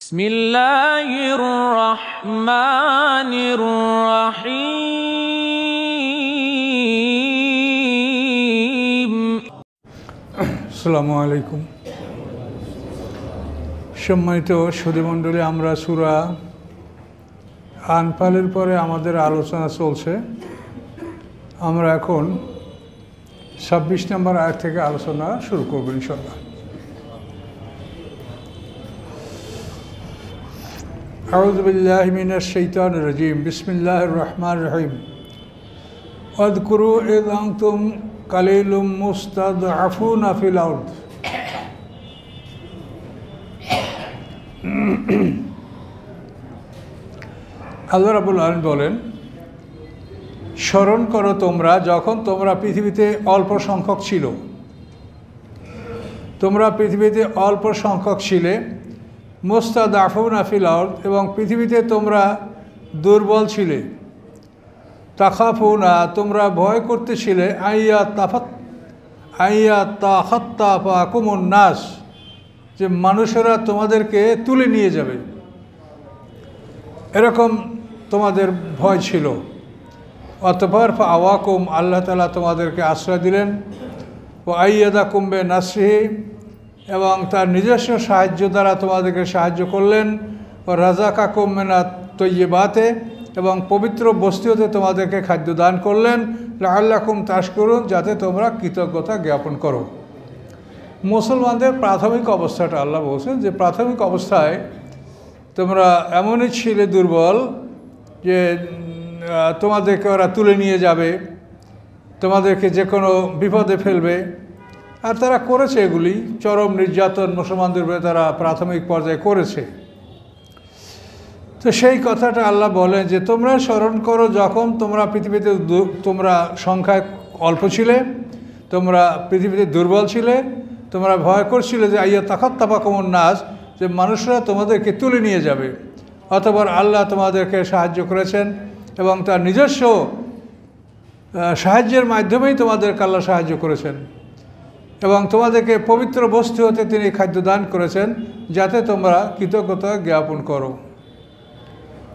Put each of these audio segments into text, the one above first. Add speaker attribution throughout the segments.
Speaker 1: بسم الله الرحمن الرحيم
Speaker 2: আসসালামু আলাইকুম। সম্মানিত সুধীমণ্ডলী, আমরা সূরা আনফালের পরে আমাদের আলোচনা চলছে। আমরা এখন 26 নম্বর আয়াত থেকে আলোচনা শুরু করব ইনশাআল্লাহ। আউযু বিল্লাহি মিনাশ শাইতানির রাজীম। বিসমিল্লাহির রহমানির রহিম। ওয়াযকুরু ইয আনতুম কালিলুম মুস্তাদআফুনা ফিল আরদ। আল্লাহ রাব্বুল আলামিন বলেন, স্মরণ করো তোমরা যখন তোমরা পৃথিবীতে অল্প সংখ্যক ছিল। তোমরা পৃথিবীতে অল্প সংখ্যক ছিলে, মুস্তাদআফুনা ফিল আরদ, এবং পৃথিবীতে তোমরা দুর্বল ছিলে। তাখাফুনা, তোমরা ভয় করতেছিলে, আইয়া তাখাত্তাফাকুমুন নাস, যে মানুষেরা তোমাদেরকে তুলে নিয়ে যাবে, এরকম তোমাদের ভয় ছিল। অতঃপর ফাআওয়াকুম, আল্লাহ তাআলা তোমাদেরকে আশ্রয় দিলেন। ও আইয়াদাকুম বিনাসরিহি, এবং তার নিজস্ব সাহায্য দ্বারা তোমাদেরকে সাহায্য করলেন। ও রাযাকাকুম মিনাত তাইয়্যিবাতি, এবং পবিত্র বস্তু হতে তোমাদেরকে খাদ্য দান করলেন। লাআল্লাকুম তাশকুরুন, যাতে তোমরা কৃতজ্ঞতা জ্ঞাপন করো। মুসলমানদের প্রাথমিক অবস্থাটা আল্লাহ বলছেন যে প্রাথমিক অবস্থায় তোমরা এমনই ছিলে দুর্বল যে তোমাদেরকে ওরা তুলে নিয়ে যাবে, তোমাদেরকে যে কোনো বিপদে ফেলবে। আর তারা করেছে এগুলি, চরম নির্যাতন মুসলমানদের উপরে তারা প্রাথমিক পর্যায়ে করেছে। তো সেই কথাটা আল্লাহ বলেন যে তোমরা স্মরণ করো যখন তোমরা পৃথিবীতে তোমরা সংখ্যায় অল্প ছিলে, তোমরা পৃথিবীতে দুর্বল ছিলে, তোমরা ভয় করছিলে যে আইয়া তাখাত্তাফাকুমুন নাস, যে মানুষরা তোমাদেরকে তুলে নিয়ে যাবে। অতঃপর আল্লাহ তোমাদেরকে সাহায্য করেছেন, এবং তার নিজস্ব সাহায্যের মাধ্যমেই তোমাদেরকে আল্লাহ সাহায্য করেছেন, এবং তোমাদেরকে পবিত্র বস্তু হতে তিনি খাদ্য দান করেছেন, যাতে তোমরা কৃতজ্ঞতা জ্ঞাপন করো।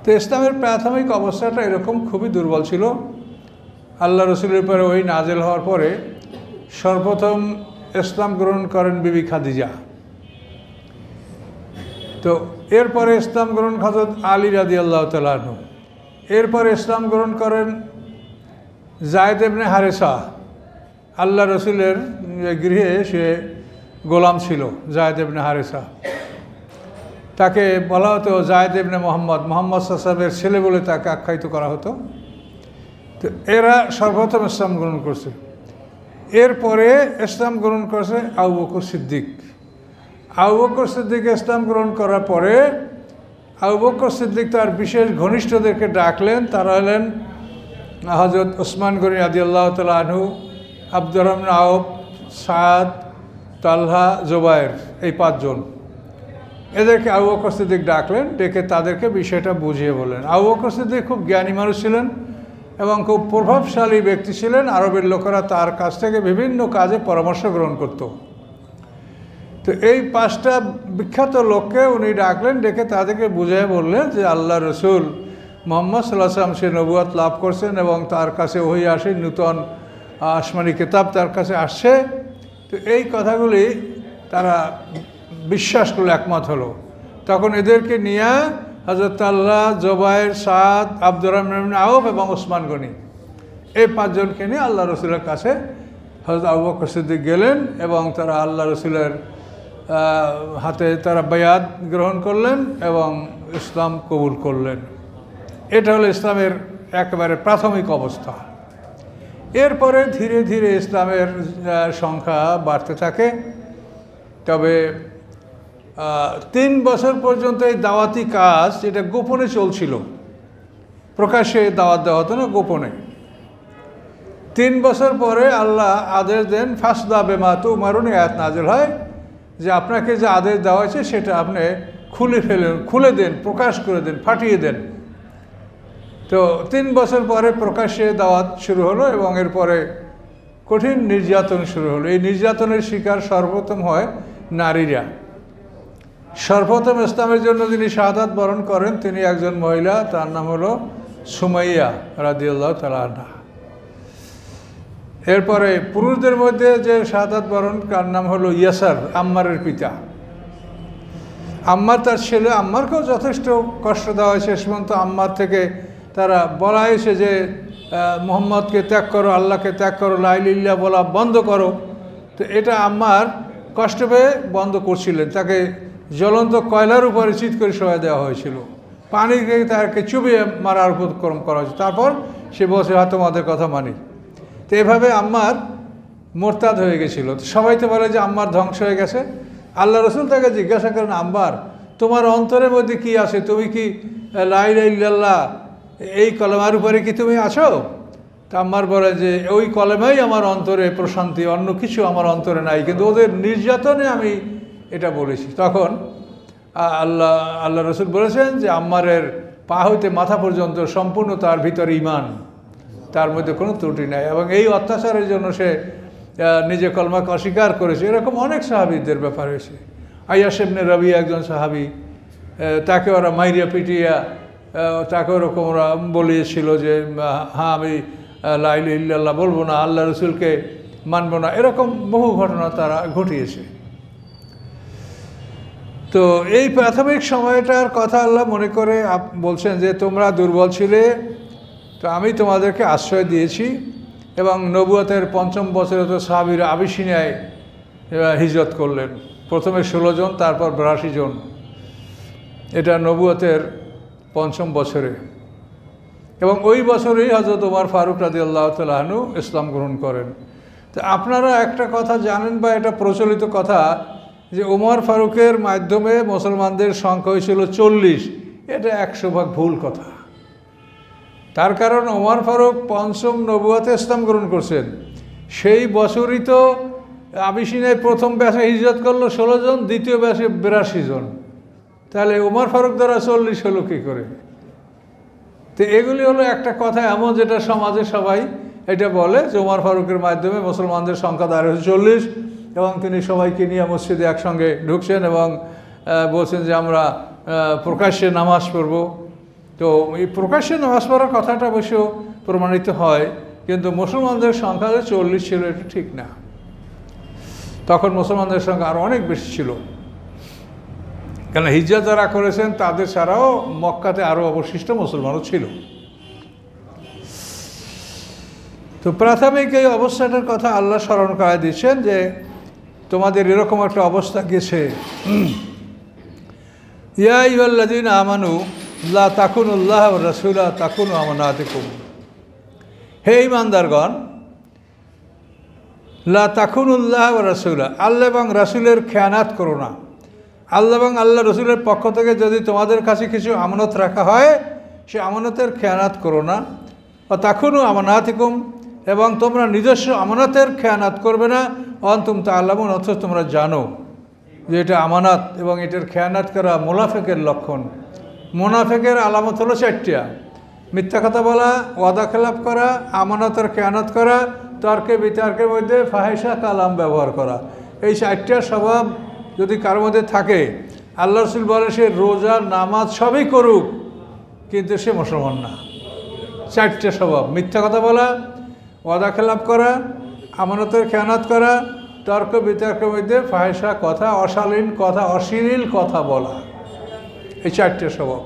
Speaker 2: তো ইসলামের প্রাথমিক অবস্থাটা এরকম খুবই দুর্বল ছিল। আল্লাহ রসুলের পরে ওই নাজেল হওয়ার পরে সর্বপ্রথম ইসলাম গ্রহণ করেন বিবি খাদিজা। তো এরপরে ইসলাম গ্রহণ হযরত আলী রাদিয়াল্লাহু তাআলা আনহু। এরপরে ইসলাম গ্রহণ করেন যায়েদ ইবনে হারেসা। আল্লাহ রসুলের গৃহে সে গোলাম ছিল, যায়েদ ইবনে হারেসা। তাকে বলা হতো যায়েদ ইবনে মোহাম্মদ, মোহাম্মদ সাল্লাল্লাহু ছেলে বলে তাকে আখ্যায়িত করা হতো। তো এরা সর্বপ্রথম ইসলাম গ্রহণ করছে। এরপরে ইসলাম গ্রহণ করেছে আবু বকর সিদ্দিক। আবু বকর সিদ্দিক ইসলাম গ্রহণ করার পরে আবু বকর সিদ্দিক তার বিশেষ ঘনিষ্ঠদেরকে ডাকলেন। তারা হলেন হযরত ওসমান গনি রাদিয়াল্লাহু তাআলা আনহু, আব্দুর রহমান আওফ, সাদ, তালহা, জুবায়ের, এই পাঁচজন। এদেরকে আবু বকর সিদ্দিক ডাকলেন, ডেকে তাদেরকে বিষয়টা বুঝিয়ে বললেন। আবু বকর সিদ্দিক খুব জ্ঞানী মানুষ ছিলেন এবং খুব প্রভাবশালী ব্যক্তি ছিলেন। আরবের লোকেরা তার কাছ থেকে বিভিন্ন কাজে পরামর্শ গ্রহণ করত। তো এই পাঁচটা বিখ্যাত লোককে উনি ডাকলেন, ডেকে তাদেরকে বুঝিয়ে বললেন যে আল্লাহ রসুল মুহাম্মদ সাল্লাল্লাহু আলাইহি ওয়াসাল্লাম সে নবুয়ত লাভ করছেন, এবং তার কাছে ওহী আসে, নূতন আসমানি কিতাব তার কাছে আসছে। তো এই কথাগুলি তারা বিশ্বাস করলো, একমত হলো। তখন এদেরকে নিয়ে হযরত তালহা, জুবায়ের, সাদ, আব্দুর রহমান আওফ এবং ওসমান গনি, এই পাঁচজনকে নিয়ে আল্লাহ রসুলের কাছে হযরত আবু বকর সিদ্দিক গেলেন, এবং তারা আল্লাহ রসুলের হাতে তারা বায়াত গ্রহণ করলেন এবং ইসলাম কবুল করলেন। এটা হলো ইসলামের একেবারে প্রাথমিক অবস্থা। এরপরে ধীরে ধীরে ইসলামের সংখ্যা বাড়তে থাকে। তবে 3 বছর পর্যন্ত এই দাওয়াতি কাজ এটা গোপনে চলছিল, প্রকাশ্যে দাওয়াত দেওয়া হতো না, গোপনে। 3 বছর পরে আল্লাহ আদেশ দেন, ফাসদা বিমা তু'মারুন, আয়াত নাযিল হয় যে আপনাকে যে আদেশ দেওয়া হয়েছে সেটা আপনি খুলে দেন, প্রকাশ করে দেন, ফাটিয়ে দেন। তো 3 বছর পরে প্রকাশ্যে দাওয়াত শুরু হলো, এবং এরপরে কঠিন নির্যাতন শুরু হলো। এই নির্যাতনের শিকার সর্বপ্রথম হয় নারীরা। সর্বপ্রথম ইসলামের জন্য যিনি শাহাদাত বরণ করেন তিনি একজন মহিলা, তার নাম হলো সুমাইয়া রাদিয়াল্লাহু তাআলা আনহা। এরপরে পুরুষদের মধ্যে যে শাহাদাত বরণ তার নাম হলো ইয়াসার, আম্মারের পিতা। আম্মার তার ছেলে, আম্মারকেও যথেষ্ট কষ্ট দেওয়া হয়েছে। শেষ পর্যন্ত আম্মার থেকে তারা বলা হয়েছে যে মুহাম্মদকে ত্যাগ করো, আল্লাহকে ত্যাগ করো, লা ইলাহা ইল্লাল্লাহ বলা বন্ধ করো। তো এটা আম্মার কষ্ট পেয়ে বন্ধ করছিলেন। তাকে জ্বলন্ত কয়লার উপরে চিৎ করে শোয়া দেওয়া হয়েছিল, পানি দিয়ে তাকে চুবিয়ে মারার উপক্রম করা হয়েছে। তারপর সে বসে হয়তো তোমাদের কথা মানি। তো এভাবে আম্মার মোরতাদ হয়ে গেছিলো। তো সবাই তো বলে যে আম্মার ধ্বংস হয়ে গেছে। আল্লাহ রসুল তাকে জিজ্ঞাসা করেন, আম্মার তোমার অন্তরের মধ্যে কি আছে? তুমি কি লা ইলাহা ইল্লাল্লাহ এই কলেমার উপরে কি তুমি আছো? তা আম্মার বলে যে ওই কলেমাই আমার অন্তরে প্রশান্তি, অন্য কিছু আমার অন্তরে নাই, কিন্তু ওদের নির্যাতনে আমি এটা বলেছি। তখন আল্লাহ রসুল বলেছেন যে আম্মারের পা হইতে মাথা পর্যন্ত সম্পূর্ণ তার ভিতরে ঈমান, তার মধ্যে কোনো ত্রুটি নাই, এবং এই অত্যাচারের জন্য সে নিজে কলমাকে অস্বীকার করেছে। এরকম অনেক সাহাবীদের ব্যাপার হয়েছে। আইয়াশ ইবনে রাবিয়া একজন সাহাবী, তাকে ওরা মাইরিয়া পিটিয়া তাকে ওরকম ওরা বলিয়েছিল যে হ্যাঁ আমি লা ইলাহা ইল্লাল্লাহ বলবো না, আল্লাহ রসুলকে মানব না, এরকম বহু ঘটনা তারা ঘটিয়েছে। তো এই প্রাথমিক সময়টার কথা আল্লাহ মনে করে বলছেন যে তোমরা দুর্বল ছিলে, তো আমি তোমাদেরকে আশ্রয় দিয়েছি। এবং নবুয়তের ৫ম বছরে তো সাহাবীরা আবিসিনিয়ায় হিজরত করলেন, প্রথমে ১৬ জন, তারপর ৮২ জন। এটা নবুয়তের ৫ম বছরে, এবং ওই বছরেই হযরত ওমর ফারুক রাদিয়াল্লাহু তাআলা আনহু ইসলাম গ্রহণ করেন। তো আপনারা একটা কথা জানেন, বা এটা প্রচলিত কথা, যে ওমর ফারুকের মাধ্যমে মুসলমানদের সংখ্যা হয়েছিল ৪০। এটা ১০০% ভুল কথা। তার কারণ ওমর ফারুক ৫ম নবুয়তে ইসলাম গ্রহণ করছেন, সেই বছরই তো আবিসিনিয়ায় প্রথম ব্যাচে হিজরত করলো ১৬ জন, দ্বিতীয় ব্যাচে ৮২ জন। তাহলে ওমর ফারুক দ্বারা ৪০ হলো কী করে? তো এগুলি হলো একটা কথা এমন, যেটা সমাজে সবাই এটা বলে যে ওমর ফারুকের মাধ্যমে মুসলমানদের সংখ্যা দাঁড়িয়েছে ৪০, এবং তিনি সবাইকে নিয়ে মসজিদে একসঙ্গে ঢুকছেন এবং বলছেন যে আমরা প্রকাশ্যে নামাজ পড়ব। তো এই প্রকাশ্যে নামাজ পড়ার কথাটা অবশ্য প্রমাণিত হয়, কিন্তু মুসলমানদের সংখ্যা যে ৪০ ছিল এটা ঠিক না। তখন মুসলমানদের সংখ্যা আরও অনেক বেশি ছিল, কেন হিজরত যারা করেছেন তাদের ছাড়াও মক্কাতে আরও অবশিষ্ট মুসলমানও ছিল। তো প্রাথমিক এই অবস্থাটার কথা আল্লাহ স্মরণ করায় দিচ্ছেন যে তোমাদের এরকম একটা অবস্থা গেছে। ইয়া আইয়ুহাল্লাযীনা আমানু লা তাকুনুল্লাহ ওয়া রাসূলা তাকুনু আমানাতিকুম। হে ঈমানদারগণ, লা তাকুনুল্লাহ ওয়া রাসূলা, আল্লাহ এবং রাসূলের খেয়ানাত করো না। আল্লাহ এবং আল্লাহ রসুলের পক্ষ থেকে যদি তোমাদের কাছে কিছু আমানত রাখা হয়, সে আমানতের খেয়ানাত করো না। ও তাকুনু আমানাতিকুম, এবং তোমরা নিজস্ব আমানতের খেয়ানাত করবে না। অন্তুম তা'লামুন, অথচ তোমরা জানো যে এটা আমানত, এবং এটার খেয়ানাত করা মুনাফিকের লক্ষণ। মুনাফিকের আলামত হলো ৪টা: মিথ্যা কথা বলা, ওয়াদা খেলাপ করা, আমানতের খেয়ানাত করা, তর্কে বিতর্কের মধ্যে ফাহিশা কালাম ব্যবহার করা। এই ৪টা স্বভাব যদি কারোর মধ্যে থাকে, আল্লাহ রসুল বলে সে রোজা নামাজ সবই করুক, কিন্তু সে মুসলমান না। ৪টা স্বভাব: মিথ্যা কথা বলা, ওয়াদা খেলাপ করা, আমানতের খেয়ানাত করা, তর্ক বিতর্কের মধ্যে ফাহিশা কথা, অশালীন কথা, অশ্লীল কথা বলা। এই ৪টা স্বভাব।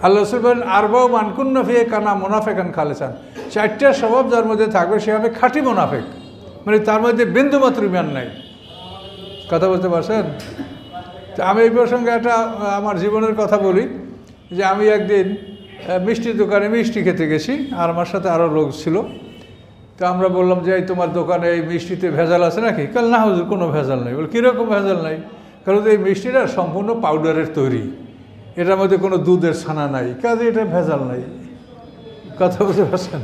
Speaker 2: আল্লাহ রসুল বলেন আরবাউ মান কুন্না ফিহি কানা মুনাফিকান খালিসান। ৪টা স্বভাব যার মধ্যে থাকবে সে হবে খাঁটি মুনাফিক, মানে তার মধ্যে বিন্দুমাত্র ঈমান নাই। কথা বলতে পারছেন? তো আমি এই প্রসঙ্গে একটা আমার জীবনের কথা বলি, যে আমি একদিন মিষ্টির দোকানে মিষ্টি খেতে গেছি, আর আমার সাথে আরও লোক ছিল। তো আমরা বললাম যে এই তোমার দোকানে এই মিষ্টিতে ভেজাল আছে নাকি? কাল না হুজুর, কোনো ভেজাল নেই। বল কীরকম ভেজাল নাই? কারণ এই মিষ্টিটা সম্পূর্ণ পাউডারের তৈরি, এটার মধ্যে কোনো দুধের ছানা নাই, কাজে এটা ভেজাল নাই। কথা বলতে পারছেন?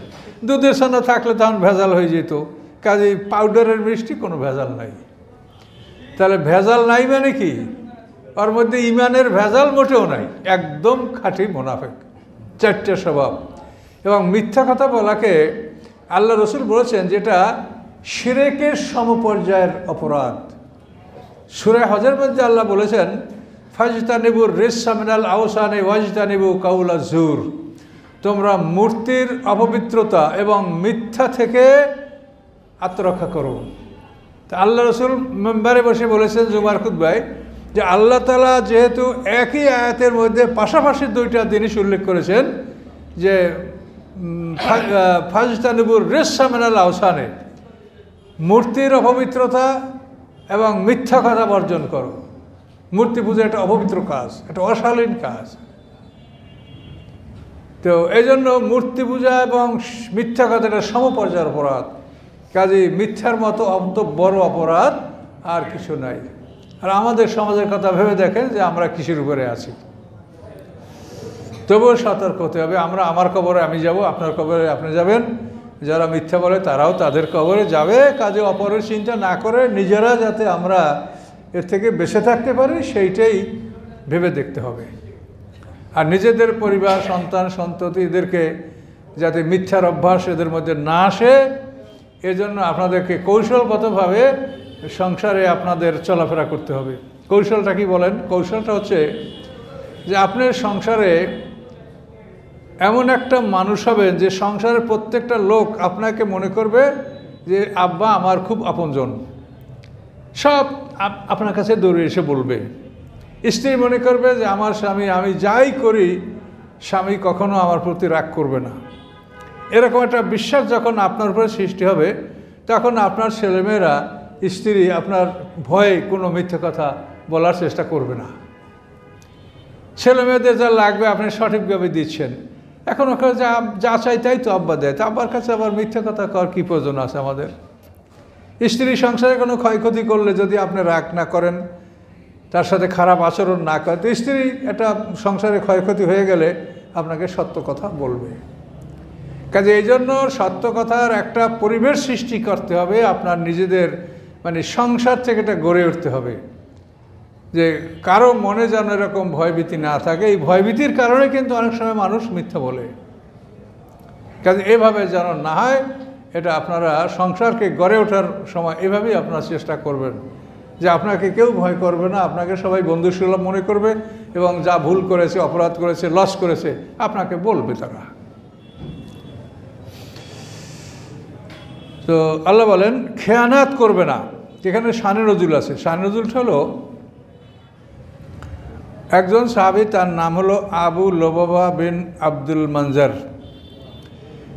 Speaker 2: দুধের ছানা থাকলে তখন ভেজাল হয়ে যেত, কাজে পাউডারের মিষ্টি কোনো ভেজাল নাই। তাহলে ভেজাল নাই মানে কি? ওর মধ্যে ঈমানের ভেজাল মোটেও নাই, একদম খাঁটি মুনাফিক। ৪টা স্বভাব। এবং মিথ্যা কথা বলাকে আল্লাহ রসুল বলেছেন যেটা শিরকের সমপর্যায়ের অপরাধ। সূরা হজের মধ্যে আল্লাহ বলেছেন ফাজতানিবুর রিসসা মিনাল আওসানি ওয়াজতানিবু কাউলা জুর, তোমরা মূর্তির অপবিত্রতা এবং মিথ্যা থেকে আত্মরক্ষা করো। তা আল্লাহ রসুল মেম্বারে বসে বলেছেন জুমার খুতবায় যে আল্লাহ তাআলা যেহেতু একই আয়াতের মধ্যে পাশাপাশি দুইটা জিনিস উল্লেখ করেছেন যে ফাজতানিবুর রিসসা মিনাল আওসানি, মূর্তির অপবিত্রতা এবং মিথ্যা কথা বর্জন করো। মূর্তি পূজা একটা অপবিত্র কাজ, একটা অশালীন কাজ। তো এই জন্য মূর্তি পূজা এবং মিথ্যা কথাটা সমপর্যায়ের অপরাধ। কাজে মিথ্যার মতো অত বড় অপরাধ আর কিছু নাই। আর আমাদের সমাজের কথা ভেবে দেখেন যে আমরা কিসের উপরে আছি। তবুও সতর্ক হতে হবে। আমার কবরে আমি যাব, আপনার কবরে আপনি যাবেন, যারা মিথ্যা বলে তারাও তাদের কবরে যাবে। কাজে অপরের চিন্তা না করে নিজেরা যাতে আমরা এর থেকে বেঁচে থাকতে পারি সেইটাই ভেবে দেখতে হবে। আর নিজেদের পরিবার, সন্তান সন্ততি এদেরকে যাতে মিথ্যার অভ্যাস এদের মধ্যে না আসে, এজন্য আপনাদেরকে কৌশলগতভাবে সংসারে আপনাদের চলাফেরা করতে হবে। কৌশলটা কি বলেন? কৌশলটা হচ্ছে যে আপনার সংসারে এমন একটা মানুষ হবেন যে সংসারের প্রত্যেকটা লোক আপনাকে মনে করবে যে আব্বা আমার খুব আপনজন, সব আপনার কাছে দৌড়ে এসে বলবে। স্ত্রী মনে করবে যে আমার স্বামী, আমি যাই করি স্বামী কখনো আমার প্রতি রাগ করবে না। এরকম একটা বিশ্বাস যখন আপনার উপরে সৃষ্টি হবে, তখন আপনার ছেলেমেয়েরা, স্ত্রী আপনার ভয়ে কোনো মিথ্যে কথা বলার চেষ্টা করবে না। ছেলেমেয়েদের যা লাগবে আপনি সঠিকভাবে দিচ্ছেন। এখন ওখানে যা চাই তাই তো আব্বা দেয়, তা আব্বার কাছে আবার মিথ্যে কথা কর কী প্রয়োজন আছে আমাদের? স্ত্রী সংসারে কোনো ক্ষয়ক্ষতি করলে যদি আপনি রাগ না করেন, তার সাথে খারাপ আচরণ না করেন, তো স্ত্রী একটা সংসারে ক্ষয়ক্ষতি হয়ে গেলে আপনাকে সত্য কথা বলবে। কাজে এই জন্য সত্য কথার একটা পরিবেশ সৃষ্টি করতে হবে আপনার নিজেদের, মানে সংসার থেকে এটা গড়ে উঠতে হবে যে কারো মনে যেন এরকম ভয়ভীতি না থাকে। এই ভয়ভীতির কারণে কিন্তু অনেক সময় মানুষ মিথ্যা বলে। কাজে এভাবে যেন না হয়, এটা আপনারা সংসারকে গড়ে ওঠার সময় এভাবেই আপনারা চেষ্টা করবেন যে আপনাকে কেউ ভয় করবে না, আপনাকে সবাই বন্ধুসুলভ মনে করবে এবং যা ভুল করেছে, অপরাধ করেছে, লস করেছে আপনাকে বলবে তারা। তো আল্লাহ বলেন খেয়ানাত করবে না। এখানে শানে নজুল আছে। শানে নজুলটা হলো একজন সাহাবী, তার নাম হলো আবু লুবাবা বিন আব্দুল মঞ্জর।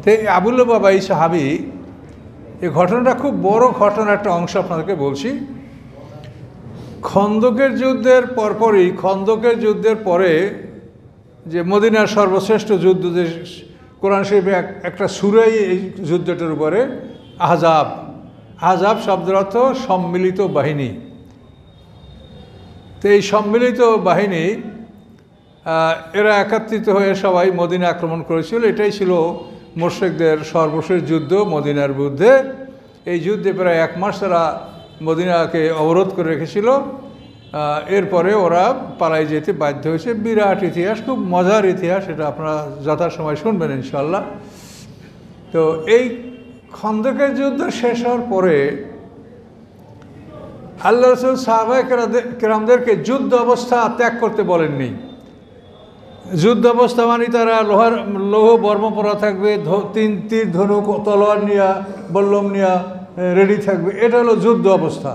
Speaker 2: তো এই আবু লুবাবা, এই সাহাবী, এই ঘটনাটা খুব বড় ঘটনার একটা অংশ আপনাদেরকে বলছি। খন্দকের যুদ্ধের পরপরই, খন্দকের যুদ্ধের পরে যে মদিনার সর্বশ্রেষ্ঠ যুদ্ধ, যে কোরআন শরীফে একটা সূরাই এই যুদ্ধটার উপরে, আহজাব। আহজাব শব্দের অর্থ সম্মিলিত বাহিনী। তো এই সম্মিলিত বাহিনী এরা একত্রিত হয়ে সবাই মদিনা আক্রমণ করেছিল। এটাই ছিল মুশরিকদের সর্বশেষ যুদ্ধ মদিনার বিরুদ্ধে। এই যুদ্ধে প্রায় 1 মাস তারা মদিনাকে অবরোধ করে রেখেছিল। এরপরে ওরা পালাই যেতে বাধ্য হয়েছে। বিরাট ইতিহাস, খুব মজার ইতিহাস, এটা আপনারা যথাসময় শুনবেন ইনশাল্লাহ। তো এই খন্দকের যুদ্ধ শেষ হওয়ার পরে আল্লাহ রাসূল সাহাবায়ে কেরামদেরকে যুদ্ধ অবস্থা ত্যাগ করতে বলেননি। যুদ্ধ অবস্থা মানে তারা লৌহ বর্ম পরা থাকবে, তীর ধনুক তলোয়ার নিয়া, বল্লম নিয়া রেডি থাকবে, এটা হলো যুদ্ধ অবস্থা।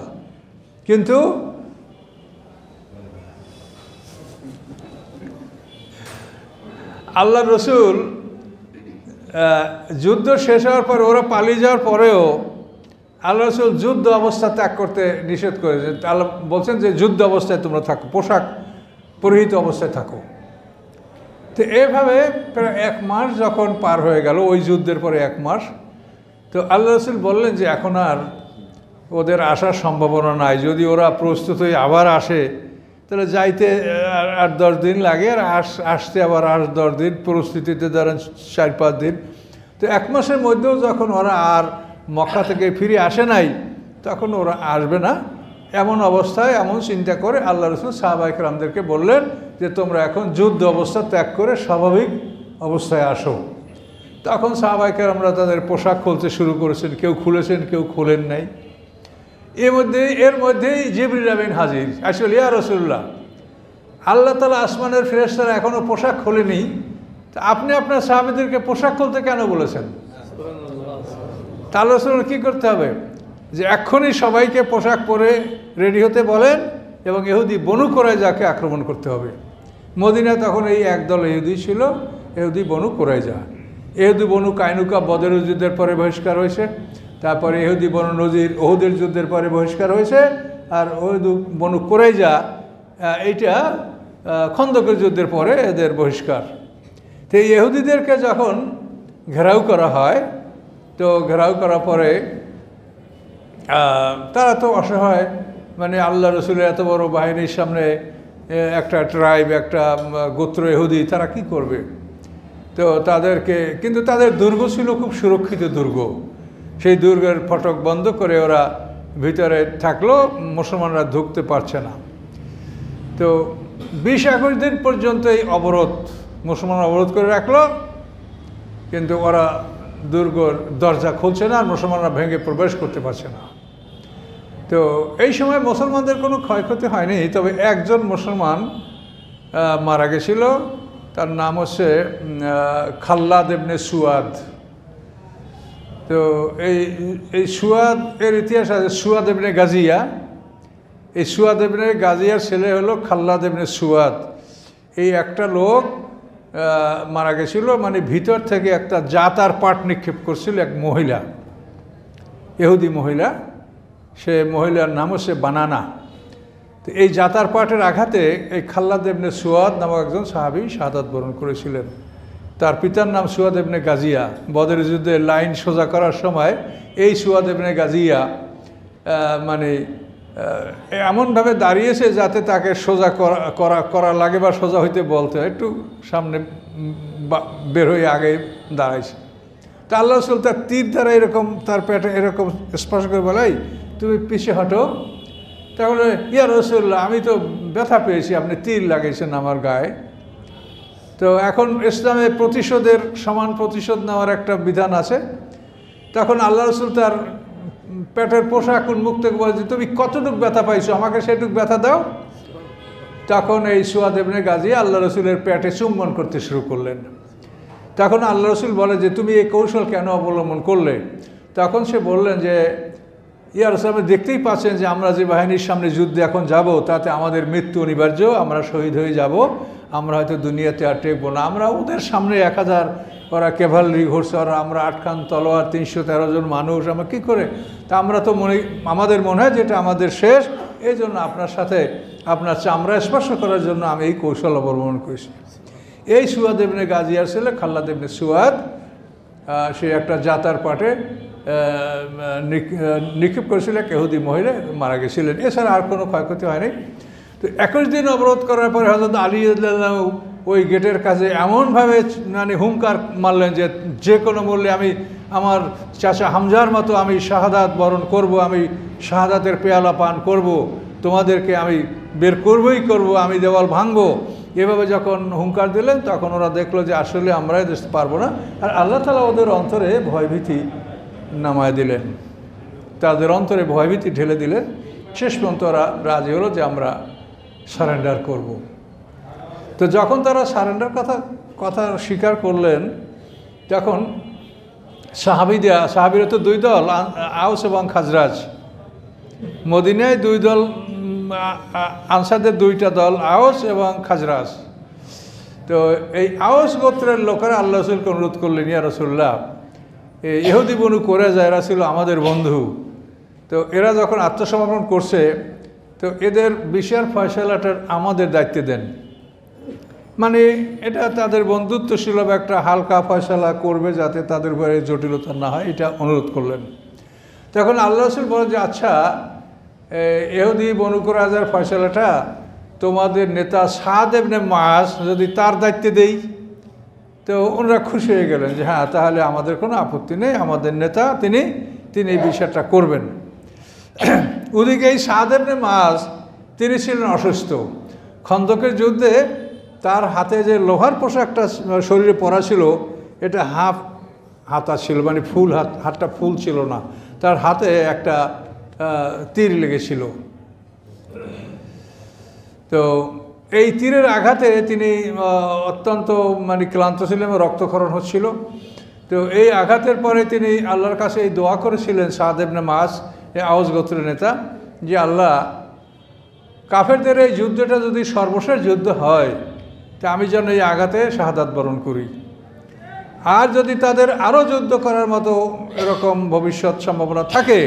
Speaker 2: কিন্তু আল্লাহ রসুল যুদ্ধ শেষ হওয়ার পর, ওরা পালিয়ে যাওয়ার পরেও আল্লাহ রসুল যুদ্ধ অবস্থা ত্যাগ করতে নিষেধ করেছেন। আল্লাহ বলছেন যে যুদ্ধ অবস্থায় তোমরা থাকো, পোশাক পরিহিত অবস্থায় থাকো। তো এভাবে প্রায় 1 মাস যখন পার হয়ে গেল, ওই যুদ্ধের পরে 1 মাস, তো আল্লাহ রসুল বললেন যে এখন আর ওদের আসার সম্ভাবনা নাই। যদি ওরা প্রস্তুত হয়ে আবার আসে তাহলে যাইতে 8-10 দিন লাগে, আর আসতে আবার 8-10 দিন, পরিস্থিতিতে ধরেন 4-5 দিন। তো 1 মাসের মধ্যেও যখন ওরা আর মক্কা থেকে ফিরে আসে নাই, তখন ওরা আসবে না। এমন অবস্থায়, এমন চিন্তা করে আল্লাহ রসুল সাহাবায়ে কেরামদেরকে বললেন যে তোমরা এখন যুদ্ধ অবস্থা ত্যাগ করে স্বাভাবিক অবস্থায় আসো। তখন সাহাবায়ে কেরামরা তাদের পোশাক খুলতে শুরু করেছেন, কেউ খুলেছেন, কেউ খোলেন নাই। এর মধ্যেই জিবরিল আমিন হাজির। আসলে ইয়া রাসূলুল্লাহ, আল্লাহ তাআলা আসমানের ফেরেশতারা এখনো পোশাক খোলেনি, তা আপনি আপনার সাহাবীদেরকে পোশাক খুলতে কেন বলেছেন? তাহলে রাসূল কি করতে হবে? যে এক্ষুনি সবাইকে পোশাক পরে রেডি হতে বলেন এবং ইহুদি বনু কুরাইজাকে আক্রমণ করতে হবে। মদিনায় তখন এই একদল ইহুদি ছিল, ইহুদি বনু কুরাইজা। ইহুদি বনু কাইনুকা বদরের যুদ্ধের পরে বহিষ্কার হয়েছে, তারপরে ইহুদি বনু নজির ওহুদের যুদ্ধের পরে বহিষ্কার হয়েছে, আর ইহুদি বনু কুরাইজা এইটা খন্দকের যুদ্ধের পরে এদের বহিষ্কার। তো এই ইহুদিদেরকে যখন ঘেরাও করা হয়, তো ঘেরাও করার পরে তারা তো অসহায়, মানে আল্লাহ রসুলের এত বড় বাহিনীর সামনে একটা ট্রাইব, একটা গোত্র ইহুদি, তারা কি করবে? তো তাদেরকে, কিন্তু তাদের দুর্গ ছিল খুব সুরক্ষিত দুর্গ, সেই দুর্গের ফটক বন্ধ করে ওরা ভিতরে থাকলো, মুসলমানরা ঢুকতে পারছে না। তো 20-21 দিন পর্যন্ত এই অবরোধ, মুসলমানরা অবরোধ করে রাখলো, কিন্তু ওরা দুর্গর দরজা খুলছে না, আর মুসলমানরা ভেঙে প্রবেশ করতে পারছে না। তো এই সময় মুসলমানদের কোনো ক্ষয়ক্ষতি হয়নি, তবে একজন মুসলমান মারা গেছিল, তার নাম হচ্ছে খাল্লাদ ইবনে সুয়াদ। তো এই সুয়াদ এর ইতিহাস আছে, সুয়াদ ইবনে গাজিয়া। এই সুয়াদ ইবনে গাজিয়ার ছেলে হলো খাল্লাদ ইবনে সুয়াদ। এই একটা লোক মারা গেছিল, মানে ভিতর থেকে একটা জাতার পাট নিক্ষেপ করছিল এক মহিলা, ইহুদি মহিলা। সে মহিলার নাম হচ্ছে বানানা। তো এই জাতার পাটের আঘাতে এই খাল্লাদ ইবনে সুয়াদ নামক একজন সাহাবী শাহাদাত বরণ করেছিলেন। তার পিতার নাম সুয়াদ ইবনে গাজিয়া। বদরের যুদ্ধে লাইন সোজা করার সময় এই সুয়াদ ইবনে গাজিয়া মানে এমনভাবে দাঁড়িয়েছে যাতে তাকে সোজা করা লাগে বা সোজা হইতে বলতে হয়, একটু সামনে বের হয়ে আগে দাঁড়াইছে। তা আল্লাহ রাসূল তার তীর দ্বারা এরকম তার পেটে এরকম স্পর্শ করে বলাই, তুমি পিছিয়ে হটো। তাহলে ইয়া রাসূলুল্লাহ, আমি তো ব্যথা পেয়েছি, আপনি তীর লাগিয়েছেন আমার গায়ে। তো এখন ইসলামে প্রতিশোধের সমান প্রতিশোধ নেওয়ার একটা বিধান আছে। তখন আল্লাহ রাসূল তার পেটের পোশাক উন্মুক্ত করে বলছে, তুমি কতটুকু ব্যথা পাইছো, আমাকে সেটুকু ব্যথা দাও। তখন এই সুয়াদ ইবনে গাজিয়া আল্লাহ রসুলের পেটে চুম্বন করতে শুরু করলেন। তখন আল্লাহ রসুল বলে যে তুমি এই কৌশল কেন অবলম্বন করলে? তখন সে বললেন যে ইয়া রাসূল, আপনি দেখতেই পাচ্ছেন যে আমরা যে বাহিনীর সামনে যুদ্ধে এখন যাব, তাতে আমাদের মৃত্যু অনিবার্য, আমরা শহীদ হয়ে যাব, আমরা হয়তো দুনিয়াতে আর টেকবো না। আমরা ওদের সামনে 1000 ওরা ক্যাভালরি ঘুরছে, ওরা আমরা 8 খান তলোয়ার, 313 জন মানুষ, আমরা কী করে? তা আমরা তো আমাদের মনে হয় যেটা আমাদের শেষ, এই জন্য আপনার সাথে আপনার চামড়া স্পর্শ করার জন্য আমি এই কৌশল অবলম্বন করেছি। এই সুয়াদ ইবনে গাজিয়ার ছেলে খাল্লাদ ইবনে সুয়াদ, সে একটা জাতার পাটে নিক্ষেপ করেছিল, ইহুদি মহিলা মারা গেছিলেন। এছাড়া আর কোনো ক্ষয়ক্ষতি হয়নি। তো 21 দিন অবরোধ করার পরে হযরত আলী রাদিয়াল্লাহু ওই গেটের কাছে এমনভাবে মানে হুঙ্কার মারলেন যে যে কোনো মূল্যে আমি আমার চাচা হামজার মতো আমি শাহাদাত বরণ করব, আমি শাহাদাতের পেয়ালা পান করব, তোমাদেরকে আমি বের করবই করব, আমি দেওয়াল ভাঙবো। এভাবে যখন হুঙ্কার দিলেন, তখন ওরা দেখলো যে আসলে আমরা দেখতে পারবো না, আর আল্লাহ তাআলা ওদের অন্তরে ভয়ভীতি নামায় দিলেন, তাদের অন্তরে ভয়ভীতি ঢেলে দিলেন। শেষ পর্যন্ত ওরা রাজি হলো যে আমরা সারেন্ডার করব। তো যখন তারা সারেন্ডার কথা স্বীকার করলেন, তখন সাহাবীরা তো 2 দল, আউস এবং খাজরাজ। মদিনায় 2 দল, আনসারদের 2টা দল, আউস এবং খাজরাজ। তো এই আউস গোত্রের লোকেরা আল্লাহ রাসূলকে অনুরোধ করলেন, ইয়া রাসূলুল্লাহ, ইহুদি বনু কুরাইজা এরা ছিল আমাদের বন্ধু, তো এরা যখন আত্মসমর্পণ করছে, তো এদের বিচার ফয়সালাটা আমাদের দায়িত্বে দেন। মানে এটা তাদের বন্ধুত্ব সুলভ একটা হালকা ফয়সালা করবে, যাতে তাদের উপরে জটিলতা না হয়, এটা অনুরোধ করলেন। তখন আল্লাহ রাসূল বলেন যে আচ্ছা, ইহুদি বনু কুরাইজার ফয়সালাটা তোমাদের নেতা সাদ ইবনে মুআজ যদি তার দায়িত্বে দেই। তো ওনারা খুশি হয়ে গেলেন যে হ্যাঁ, তাহলে আমাদের কোনো আপত্তি নেই, আমাদের নেতা তিনি এই বিষয়টা করবেন। ওদিকে এই সাদ ইবনে মুআজ তিনি ছিলেন অসুস্থ। খন্দকের যুদ্ধে তার হাতে যে লোহার পোশাকটা শরীরে পরা ছিল, এটা হাফ হাতা ছিল, মানে ফুল হাতটা ফুল ছিল না। তার হাতে একটা তীর লেগেছিল। তো এই তীরের আঘাতে তিনি অত্যন্ত মানে ক্লান্ত ছিলেন, রক্তক্ষরণ হচ্ছিল। তো এই আঘাতের পরে তিনি আল্লাহর কাছে এই দোয়া করেছিলেন, সাদ ইবনে মুআজ এই আওস গোত্রের নেতা, যে আল্লাহ, কাফেরদের এই যুদ্ধটা যদি সর্বশেষ যুদ্ধ হয় তা আমি যেন এই আঘাতে শাহাদাত বরণ করি, আর যদি তাদের আরও যুদ্ধ করার মতো এরকম ভবিষ্যৎ সম্ভাবনা থাকে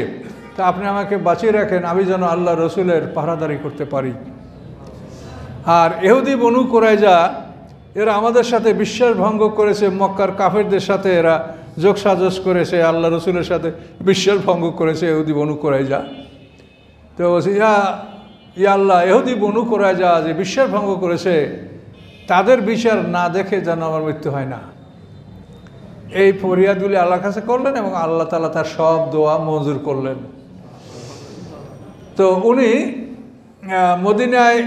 Speaker 2: তা আপনি আমাকে বাঁচিয়ে রাখেন, আমি যেন আল্লাহ রসুলের পাহারাদারি করতে পারি। আর ইহুদি বনু কুরাইজা এরা আমাদের সাথে বিশ্বাস ভঙ্গ করেছে, মক্কার কাফেরদের সাথে এরা যোগসাজশ করেছে, আল্লাহ রসুলের সাথে বিশ্বাস ভঙ্গ করেছে ইহুদি বনু কুরাইজা। তো ইয়া আল্লাহ, ইহুদি বনু কুরাইজা যে বিশ্বাস ভঙ্গ করেছে তাদের বিচার না দেখে যেন আমার মৃত্যু হয় না। এই ফরিয়াদগুলি আল্লাহর কাছে করলেন এবং আল্লাহ তাআলা তার সব দোয়া মঞ্জুর করলেন। তো উনি মদিনায়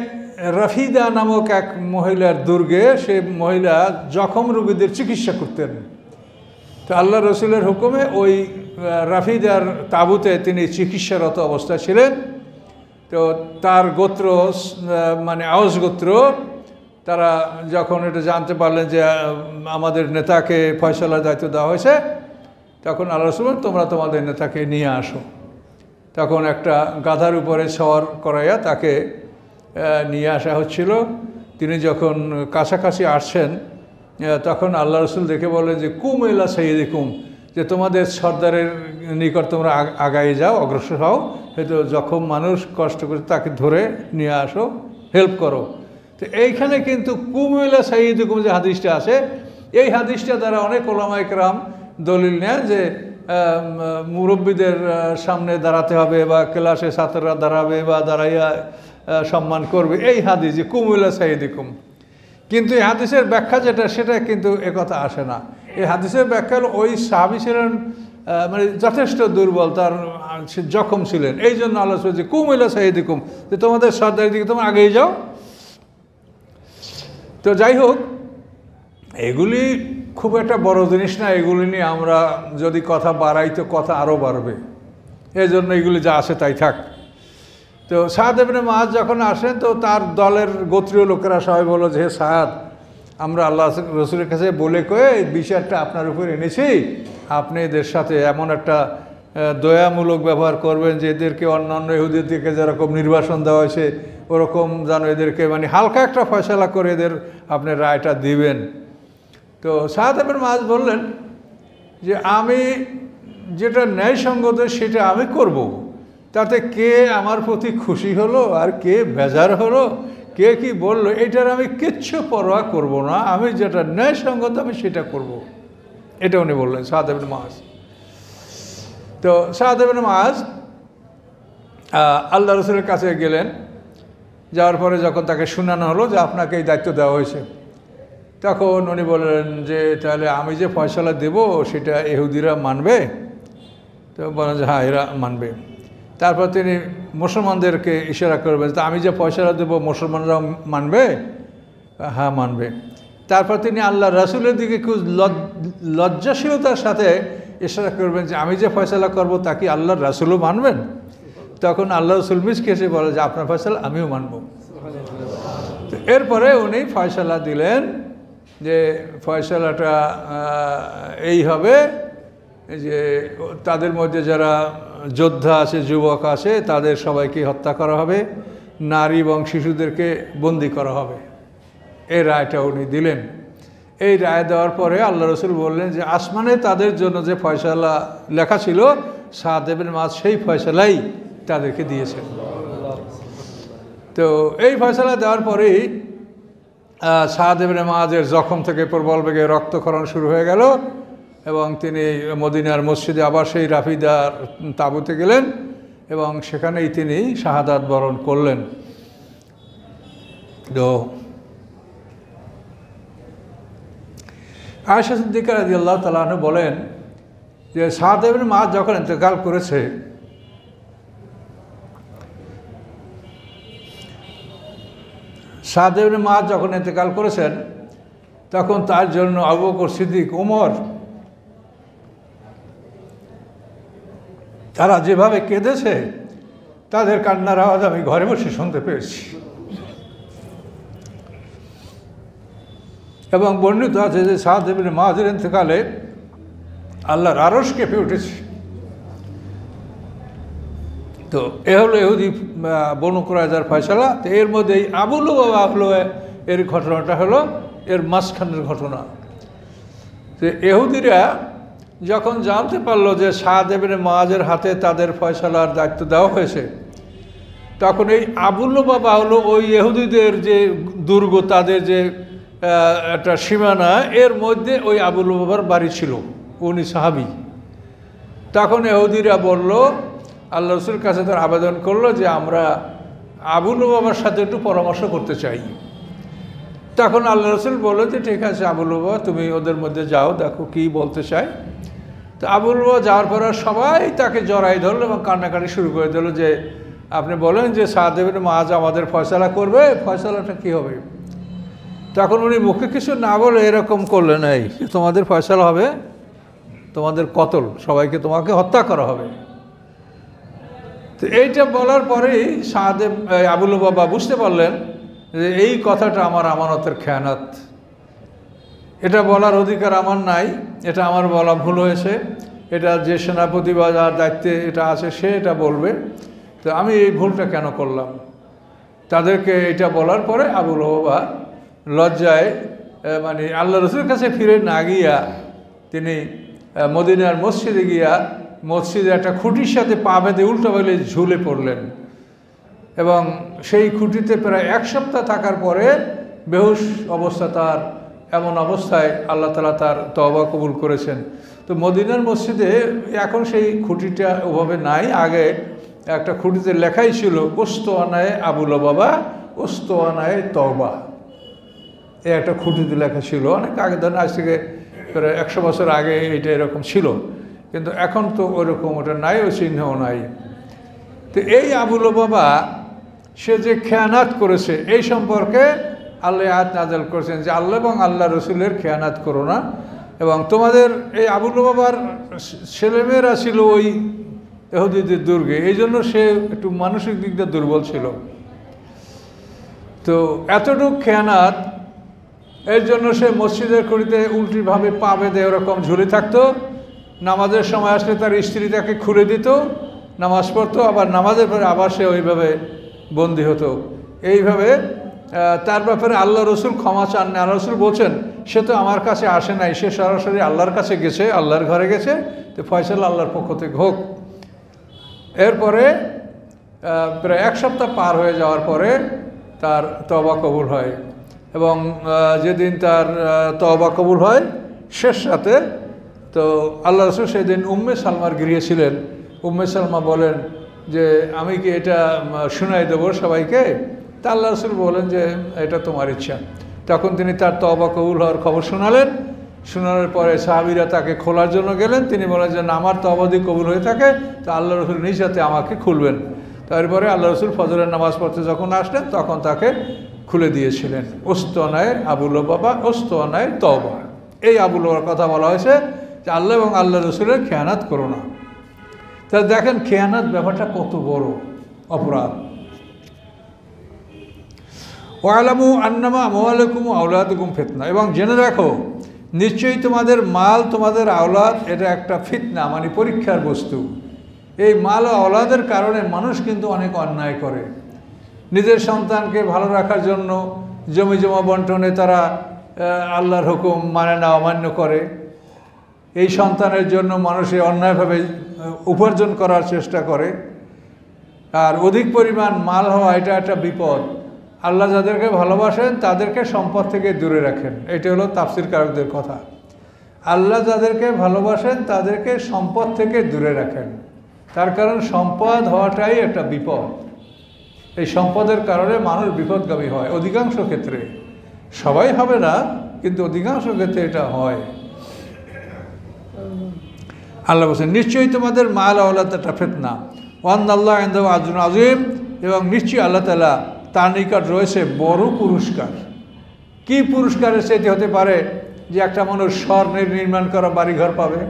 Speaker 2: রাফিদা নামক এক মহিলার দুর্গে, সে মহিলা জখম রোগীদের চিকিৎসা করতেন। তো আল্লাহ রসুলের হুকুমে ওই রাফিদার তাঁবুতে তিনি চিকিৎসারত অবস্থায় ছিলেন। তো তার গোত্র মানে আওস গোত্র, তারা যখন এটা জানতে পারলেন যে আমাদের নেতাকে ফয়সালার দায়িত্ব দেওয়া হয়েছে, তখন আল্লাহ রসুল তোমরা তোমাদের নেতাকে নিয়ে আসো। তখন একটা গাধার উপরে সওয়ার করাইয়া তাকে নিয়ে আসা হচ্ছিল। তিনি যখন কাছাকাছি আসছেন তখন আল্লাহ রসুল দেখে বলেন যে কুম ইলা সাইয়্যিদিকুম, যে তোমাদের সর্দারের নিকট তোমরা আগায় যাও, অগ্রসর হও, হয়তো জখম মানুষ কষ্ট করে তাকে ধরে নিয়ে আসো, হেল্প করো। তো এইখানে কিন্তু কুম ইলা সাইয়্যিদিকুম যে হাদিসটা আছে, এই হাদিসটা দ্বারা অনেক ওলামায়ে কেরাম দলিল নেন যে মুরব্বীদের সামনে দাঁড়াতে হবে বা ক্লাসে ছাত্ররা দাঁড়াবে বা দাঁড়াইয়া সম্মান করবে, এই হাদিস যে কুম ইলা সাইয়্যিদিকুম। কিন্তু এই হাদিসের ব্যাখ্যা যেটা, সেটা কিন্তু একথা আসে না। এই হাদিসের ব্যাখ্যা হল ওই সাহাবী ছিলেন মানে যথেষ্ট দুর্বল, তার জখম ছিলেন, এই জন্য আল্লাহ যে কুম ইলা সাইয়্যিদিকুম, যে তোমাদের সর্দারের দিকে তোমরা আগেই যাও। তো যাই হোক, এগুলি খুব একটা বড় জিনিস না, এগুলি নিয়ে আমরা যদি কথা বাড়াই তো কথা আরও বাড়বে, এই জন্য এগুলি যা আসে তাই থাক। তো সাদ ইবনে মুআজ যখন আসেন তো তার দলের গোত্রীয় লোকেরা সবাই বলল যে, হে সাদ, আমরা আল্লাহ রসুলের কাছে বলে কয়ে এই বিচারটা আপনার উপর এনেছি, আপনি এদের সাথে এমন একটা দয়ামূলক ব্যবহার করবেন যে এদেরকে অন্যান্য ইহুদির দিকে যেরকম নির্বাসন দেওয়া হয়েছে ওরকম যেন এদেরকে মানে হালকা একটা ফয়সালা করে এদের আপনি রায়টা দিবেন। তো সাদ ইবনে মুআজ বললেন যে আমি যেটা ন্যায়সঙ্গত সেটা আমি করব, তাতে কে আমার প্রতি খুশি হলো আর কে বেজার হলো, কে কি বললো, এটার আমি কিচ্ছু পরোয়া করব না, আমি যেটা ন্যায়সঙ্গত আমি সেটা করব। এটা উনি বললেন, সাদ ইবনে মুআজ। তো সাদ ইবনে মুআজ আল্লাহ রসুলের কাছে গেলেন, যাওয়ার পরে যখন তাকে শোনানো হলো যে আপনাকে এই দায়িত্ব দেওয়া হয়েছে, তখন উনি বললেন যে তাহলে আমি যে ফয়সালা দেব সেটা ইহুদিরা মানবে? তো বলেন যে হ্যাঁ, এরা মানবে। তারপর তিনি মুসলমানদেরকে ইশারা করবেন, তা আমি যে ফয়সালা দেব মুসলমানরাও মানবে? হ্যাঁ, মানবে। তারপর তিনি আল্লাহ রাসূলের দিকে খুব লজ্জাশীলতার সাথে ইশারা করবেন যে আমি যে ফয়সালা করব তা কি আল্লাহর রাসূলও মানবেন? তখন আল্লাহ রাসূল মিচকে এসে বলে যে আপনার ফয়সালা আমিও মানব। এরপরে উনি ফয়সালা দিলেন যে ফয়সালাটা এই হবে যে তাদের মধ্যে যারা যোদ্ধা আছে, যুবক আছে, তাদের সবাইকে হত্যা করা হবে, নারী এবং শিশুদেরকে বন্দি করা হবে। এই রায়টা উনি দিলেন। এই রায় দেওয়ার পরে আল্লাহ রসুল বললেন যে আসমানে তাদের জন্য যে ফয়সালা লেখা ছিল, সাদ ইবনে মুআজ সেই ফয়সালাই তাদেরকে দিয়েছেন। তো এই ফয়সালা দেওয়ার পরেই সাদ ইবনে মুআজের জখম থেকে প্রবল বেগে রক্তক্ষরণ শুরু হয়ে গেল এবং তিনি মদিনার মসজিদে আবার সেই রাফিদার তাঁবুতে গেলেন এবং সেখানেই তিনি শাহাদাত বরণ করলেন। তো আয়েশা সিদ্দিকা রাদিয়াল্লাহু তাআলা আনহা বলেন যে সাদ ইবনে মুআজ যখন ইন্তেকাল করেছে, সাদ ইবনে মুআজ যখন ইন্তেকাল করেছেন তখন তার জন্য আবু বকর সিদ্দিক, ওমর, তারা যেভাবে কেঁদেছে তাদের কান্নার আওয়াজ আমি ঘরে বসে শুনতে পেয়েছি। এবং বর্ণিত আছে যে সাদ ইবনে মুআযের ইন্তেকালে আল্লাহর আরশ কেঁপে উঠেছে। তো এ হলো ইহুদি বনু কুরাইজার ফয়সালা। তো এর মধ্যে এই আবু লুবাবা এর ঘটনাটা হলো এর মাঝখানের ঘটনা। তো ইহুদিরা যখন জানতে পারলো যে সাদ ইবনে মুআযের হাতে তাদের ফয়সালার দায়িত্ব দেওয়া হয়েছে, তখন এই আবু লুবাবা হলো ওই ইহুদিদের যে দুর্গ, তাদের যে একটা সীমানা, এর মধ্যে ওই আবু লুবাবার বাড়ি ছিল, উনি সাহাবী। তখন ইহুদিরা বলল, আল্লাহ রসুলের কাছে তার আবেদন করলো যে আমরা আবু লুবাবার সাথে একটু পরামর্শ করতে চাই। তখন আল্লাহ রসুল বললো যে ঠিক আছে আবু লুবাবা, তুমি ওদের মধ্যে যাও, দেখো কি বলতে চাই। তো আবু লুবাবা যাওয়ার পর সবাই তাকে জড়াই ধরলো এবং কান্নাকাটি শুরু করে দিল যে আপনি বলেন যে সাদ ইবনে মুআয আমাদের ফয়সালা করবে, ফয়সালাটা কী হবে? তখন উনি মুখে কিছু না বলে এরকম করলেন, এই তোমাদের ফয়সালা হবে, তোমাদের কতল, সবাইকে তোমাকে হত্যা করা হবে। তো এইটা বলার পরেই আবু লুবাবা বুঝতে পারলেন যে এই কথাটা আমার আমানতের খেয়ানত, এটা বলার অধিকার আমার নাই, এটা আমার বলা ভুল হয়েছে, এটা যে সেনাপতি বা যার দায়িত্বে এটা আছে সে এটা বলবে, তো আমি এই ভুলটা কেন করলাম। তাদেরকে এটা বলার পরে আবু লুবাবা লজ্জায় মানে আল্লাহ রসুলের কাছে ফিরে না গিয়া তিনি মদিনার মসজিদে গিয়া মসজিদে একটা খুঁটির সাথে পা বেঁধে উল্টো বেলে ঝুলে পড়লেন এবং সেই খুঁটিতে প্রায় 1 সপ্তাহ থাকার পরে বেহুশ অবস্থা তার, এমন অবস্থায় আল্লাহ তাআলা তার তওবা কবুল করেছেন। তো মদিনার মসজিদে এখন সেই খুঁটিটা ওভাবে নাই, আগে একটা খুঁটিতে লেখাই ছিল উস্তওয়ানায়ে আবু লুবাবা উস্তওয়ানায়ে তওবা, এই একটা খুঁটিতে লেখা ছিল। অনেক আগে, ধরেন আজ থেকে প্রায় 100 বছর আগে এটা এরকম ছিল, কিন্তু এখন তো ওরকম ওটা নাই, ওই চিহ্নও নাই। তো এই আবু লুবাবা সে যে খেয়ানাত করেছে এই সম্পর্কে আল্লাহ আয়াত নাযিল করেছেন যে আল্লাহ এবং আল্লাহ রসুলের খেয়ানাত করো না। এবং তোমাদের এই আবু লুবাবার ছেলেমেয়েরা ছিল ওই ইহুদিদের দুর্গে, এই জন্য সে একটু মানসিক দিক দিয়ে দুর্বল ছিল। তো এতটুকু খেয়ানাত, এর জন্য সে মসজিদের খুঁড়িতে উল্টিভাবে পা বেঁধে ওরকম ঝুলে থাকতো। নামাজের সময় আসলে তার স্ত্রী তাকে খুলে দিত, নামাজ পড়তো, আবার নামাজের পরে আবার সে ওইভাবে বন্দী হতো। এইভাবে তার ব্যাপারে আল্লাহ রসুল ক্ষমা চান না। আল্লাহ রসুল বলছেন সে তো আমার কাছে আসে নাই, সে সরাসরি আল্লাহর কাছে গেছে, আল্লাহর ঘরে গেছে, তো ফয়সালা আল্লাহর পক্ষ থেকে হোক। এরপরে প্রায় 1 সপ্তাহ পার হয়ে যাওয়ার পরে তার তওবা কবুল হয় এবং যেদিন তার তওবা কবুল হয় শেষ রাতে, তো আল্লাহ রসুল সেদিন উম্মে সালমার গৃহে ছিলেন। উম্মে সালমা বলেন যে আমি কি এটা শুনাই দেবো সবাইকে? তা আল্লাহ রসুল বলেন যে এটা তোমার ইচ্ছা। তখন তিনি তার তওবা কবুল হওয়ার খবর শোনালেন। শোনানোর পরে সাহাবীরা তাকে খোলার জন্য গেলেন। তিনি বলেন যে আমার তওবা যদি কবুল হয়ে থাকে তা আল্লাহ রসুল নিজ হাতে আমাকে খুলবেন। তারপরে আল্লাহ রসুল ফজরের নামাজ পড়তে যখন আসলেন তখন তাকে খুলে দিয়েছিলেন। উস্তওয়ানায়ে আবু লুবাবা উস্তওয়ানায়ে তওবা, এই আবু লুবাবার কথা বলা হয়েছে যে আল্লাহ এবং আল্লাহ রসুলের খেয়ানাত করো না। তাহলে দেখেন খেয়ানাত ব্যাপারটা কত বড় অপরাধ। ওয়ালামু আন্নামা আমওয়ালুকুম ওয়া আওলাদুকুম ফিতনা, এবং জেনে রাখো নিশ্চয়ই তোমাদের মাল তোমাদের আওলাদ এটা একটা ফিতনা, মানে পরীক্ষার বস্তু। এই মাল ও আওলাদের কারণে মানুষ কিন্তু অনেক অন্যায় করে। নিজের সন্তানকে ভালো রাখার জন্য জমি জমা বন্টনে তারা আল্লাহর হুকুম মানে না, অমান্য করে। এই সন্তানের জন্য মানুষে অন্যায়ভাবে উপার্জন করার চেষ্টা করে। আর অধিক পরিমাণ মাল হওয়া এটা একটা বিপদ। আল্লাহ যাদেরকে ভালোবাসেন তাদেরকে সম্পদ থেকে দূরে রাখেন, এটা হলো তাফসীরকারকদের কথা। আল্লাহ যাদেরকে ভালোবাসেন তাদেরকে সম্পদ থেকে দূরে রাখেন, তার কারণ সম্পদ হওয়াটাই একটা বিপদ। এই সম্পদের কারণে মানুষ বিপদগামী হয় অধিকাংশ ক্ষেত্রে, সবাই হবে না কিন্তু অধিকাংশ ক্ষেত্রে এটা হয়। আল্লাহ বলছেন নিশ্চয়ই তোমাদের মাল আওলাদ একটা ফিতনা, ওয়ান্নাল্লাহু ইনদাহু আজরুন আযীম, এবং নিশ্চয়ই আল্লাহ তাআলা তার নিকট রয়েছে বড় পুরস্কার। কি পুরস্কারের সেটি হতে পারে যে একটা মানুষ স্বর্ণের নির্মাণ করা বাড়িঘর পাবে,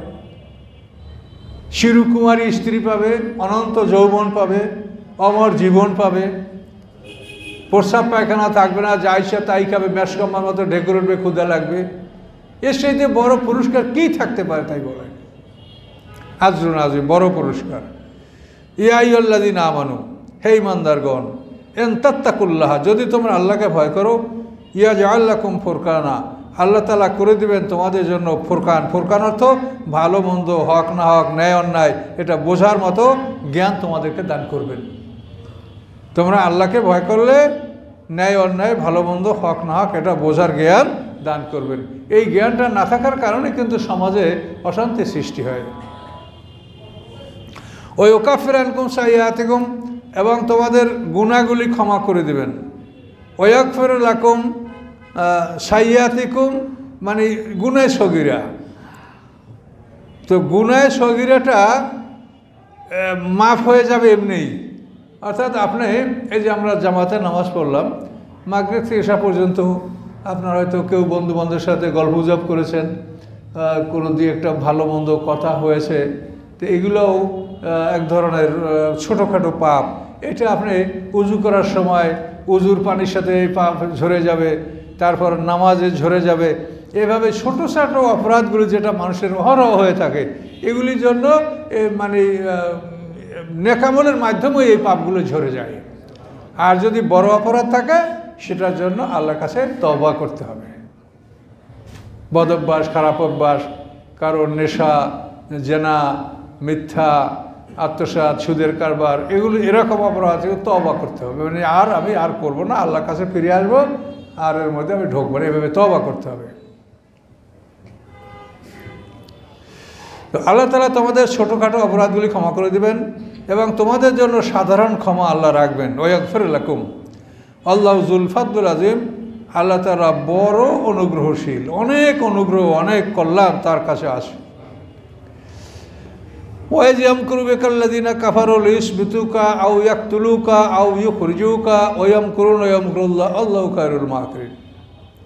Speaker 2: চিরকুমারী স্ত্রী পাবে, অনন্ত যৌবন পাবে, অমর জীবন পাবে, প্রস্রাব পায়খানা থাকবে না, যা ইচ্ছা তাই খাবে, ম্যাশকম্মার মতো ঢেকুর উঠবে, ক্ষুধা লাগবে। এর সাথে বড় পুরস্কার কী থাকতে পারে তাই বলে? আজরুন আজরিম, বড় পুরস্কার। ইয়া আইয়ুহাল্লাযীনা আমানু, হে ঈমানদারগণ, ইন তাত্তাকুল্লাহ, যদি তোমরা আল্লাহকে ভয় করো, ইয়াজআল লাকুম ফুরকানা, আল্লাহ তাআলা করে দিবেন তোমাদের জন্য ফুরকান। ফুরকান অর্থ ভালো মন্দ, হক না হক, ন্যায় অন্যায়, এটা বোঝার মতো জ্ঞান তোমাদেরকে দান করবেন। তোমরা আল্লাহকে ভয় করলে ন্যায় অন্যায়, ভালো মন্দ, হক না হক, এটা বোঝার জ্ঞান দান করবেন। এই জ্ঞানটা না থাকার কারণে কিন্তু সমাজে অশান্তি সৃষ্টি হয়। ওই ওকাফির আনকুম সাইয়াতিকুম, এবং তোমাদের গুনাহগুলি ক্ষমা করে দিবেন। ওয়াগফির লাকুম সাইয়াতিকুম মানে গুনাহে সগীরা। তো গুনাহে সগীরাটা মাফ হয়ে যাবে এমনিই। অর্থাৎ আপনি এই যে আমরা জামাতে নামাজ পড়লাম, মাগরিব থেকে এসা পর্যন্ত আপনার হয়তো কেউ বন্ধুবান্ধবের সাথে গল্পগুজব করেছেন, কোনো দিয়ে একটা ভালো মন্দ কথা হয়েছে, তো এগুলোও এক ধরনের ছোটোখাটো পাপ। এটা আপনি উজু করার সময় উজুর পানির সাথে এই পাপ ঝরে যাবে, তারপর নামাজে ঝরে যাবে। এভাবে ছোটো ছোটো অপরাধগুলি যেটা মানুষের অহরহ হয়ে থাকে, এগুলির জন্য মানে নেকামলের মাধ্যমে এই পাপগুলো ঝরে যায়। আর যদি বড় অপরাধ থাকে সেটার জন্য আল্লাহর কাছে তওবা করতে হবে। বদ অভ্যাস, খারাপ অভ্যাস, কারণ নেশা, জেনা, মিথ্যা, আত্মসাৎ, সুদের কারবার, এগুলো এরকম অপরাধ তওবা করতে হবে। মানে আমি আর করবো না, আল্লাহর কাছে ফিরে আসবো, আর এর মধ্যে আমি ঢুকবো না, এভাবে তওবা করতে হবে। তো আল্লাহ তাআলা তোমাদের ছোটোখাটো অপরাধগুলি ক্ষমা করে দেবেন এবং তোমাদের জন্য সাধারণ ক্ষমা আল্লাহ রাখবেন। ওয়াগফির লাকুম, আল্লাহু যুল ফাদলিল আযীম, আল্লাহ তাআলা বড় অনুগ্রহশীল, অনেক অনুগ্রহ, অনেক কল্যাণ তার কাছে আসে। ওয়াইজ ইয়ামকুরু বিকাল্লাযীনা কাফারু লিইসবিতুকা আও ইয়াকতুলুকা আও ইউখরিজুকা ওয়া ইয়ামকুরুনা ওয়া ইয়ামকুরুল্লাহ আল্লাহু খায়রুল মাকিরিন।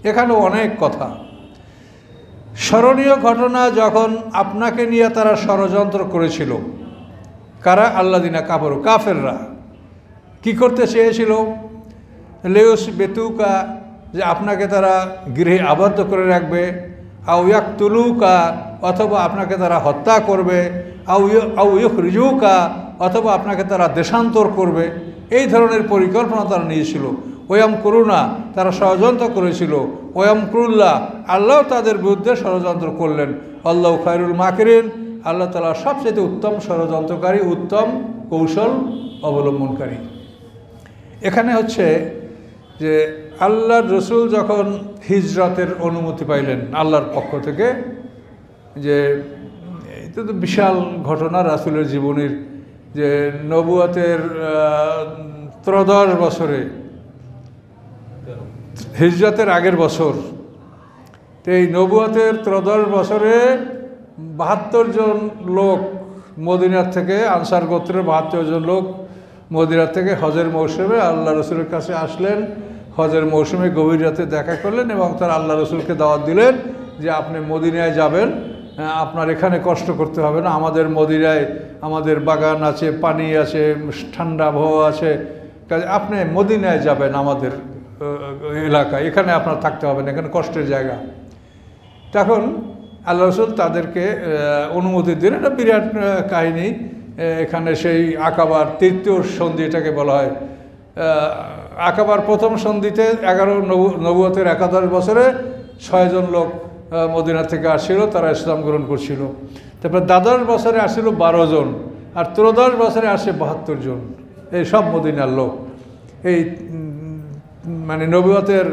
Speaker 2: এখানে অনেক কথা। স্মরণীয় ঘটনা, যখন আপনাকে নিয়ে তারা ষড়যন্ত্র করেছিল। কারা? আল্লাযীনা কাফারু, কাফেররা। কি করতে চেয়েছিল? লিইসবিতুকা, যে আপনাকে তারা গৃহে আবদ্ধ করে রাখবে, আও ইয়াকতুলুকা, অথবা আপনাকে তারা হত্যা করবে, আও ইউখরিজুকা, অথবা আপনাকে তারা দেশান্তর করবে। এই ধরনের পরিকল্পনা তারা নিয়েছিল। ওয়ামকুরুনা, তারা ষড়যন্ত্র করেছিল। ওয়ামকুরুল্লাহ, আল্লাহ তাদের বিরুদ্ধে ষড়যন্ত্র করলেন। আল্লাহু খায়রুল মাকিরিন, আল্লাহ তাআলা সবচেয়ে উত্তম ষড়যন্ত্রকারী, উত্তম কৌশল অবলম্বনকারী। এখানে হচ্ছে যে আল্লাহর রসুল যখন হিজরতের অনুমতি পাইলেন আল্লাহর পক্ষ থেকে, যে এটা তো বিশাল ঘটনা রাসূলের জীবনের, যে নবুয়তের 13 বছরে, হিজরতের আগের বছর, তো এই নবুয়তের 13 বছরে 72 জন লোক মদিনার থেকে, আনসার গোত্রের 72 জন লোক মদিনার থেকে হজের মৌসুমে আল্লাহ রসুলের কাছে আসলেন। হজের মৌসুমে গভীর রাতে দেখা করলেন এবং তারা আল্লাহ রসুলকে দাওয়াত দিলেন যে আপনি মদিনায় যাবেন, আপনার এখানে কষ্ট করতে হবে না, আমাদের মদিনায় আমাদের বাগান আছে, পানি আছে, ঠান্ডা আবহাওয়া আছে, কাজে আপনি মদিনায় যাবেন, আমাদের এলাকায়, এখানে আপনার থাকতে হবে না, এখানে কষ্টের জায়গা। তখন আল্লাহ রসুল তাদেরকে অনুমতি দিলেন। এটা বিরাট কাহিনী। এখানে সেই আকাবার তৃতীয় সন্ধি, এটাকে বলা হয়। আকাবার প্রথম সন্ধিতে 11 নবুয়তের 11 বছরে 6 জন লোক মদিনা থেকে আসছিল, তারা ইসলাম গ্রহণ করছিল। তারপর 12 বছরে আসছিল 12 জন, আর 13 বছরে আসে 72 জন। এই সব মদিনার লোক। এই মানে নবুয়তের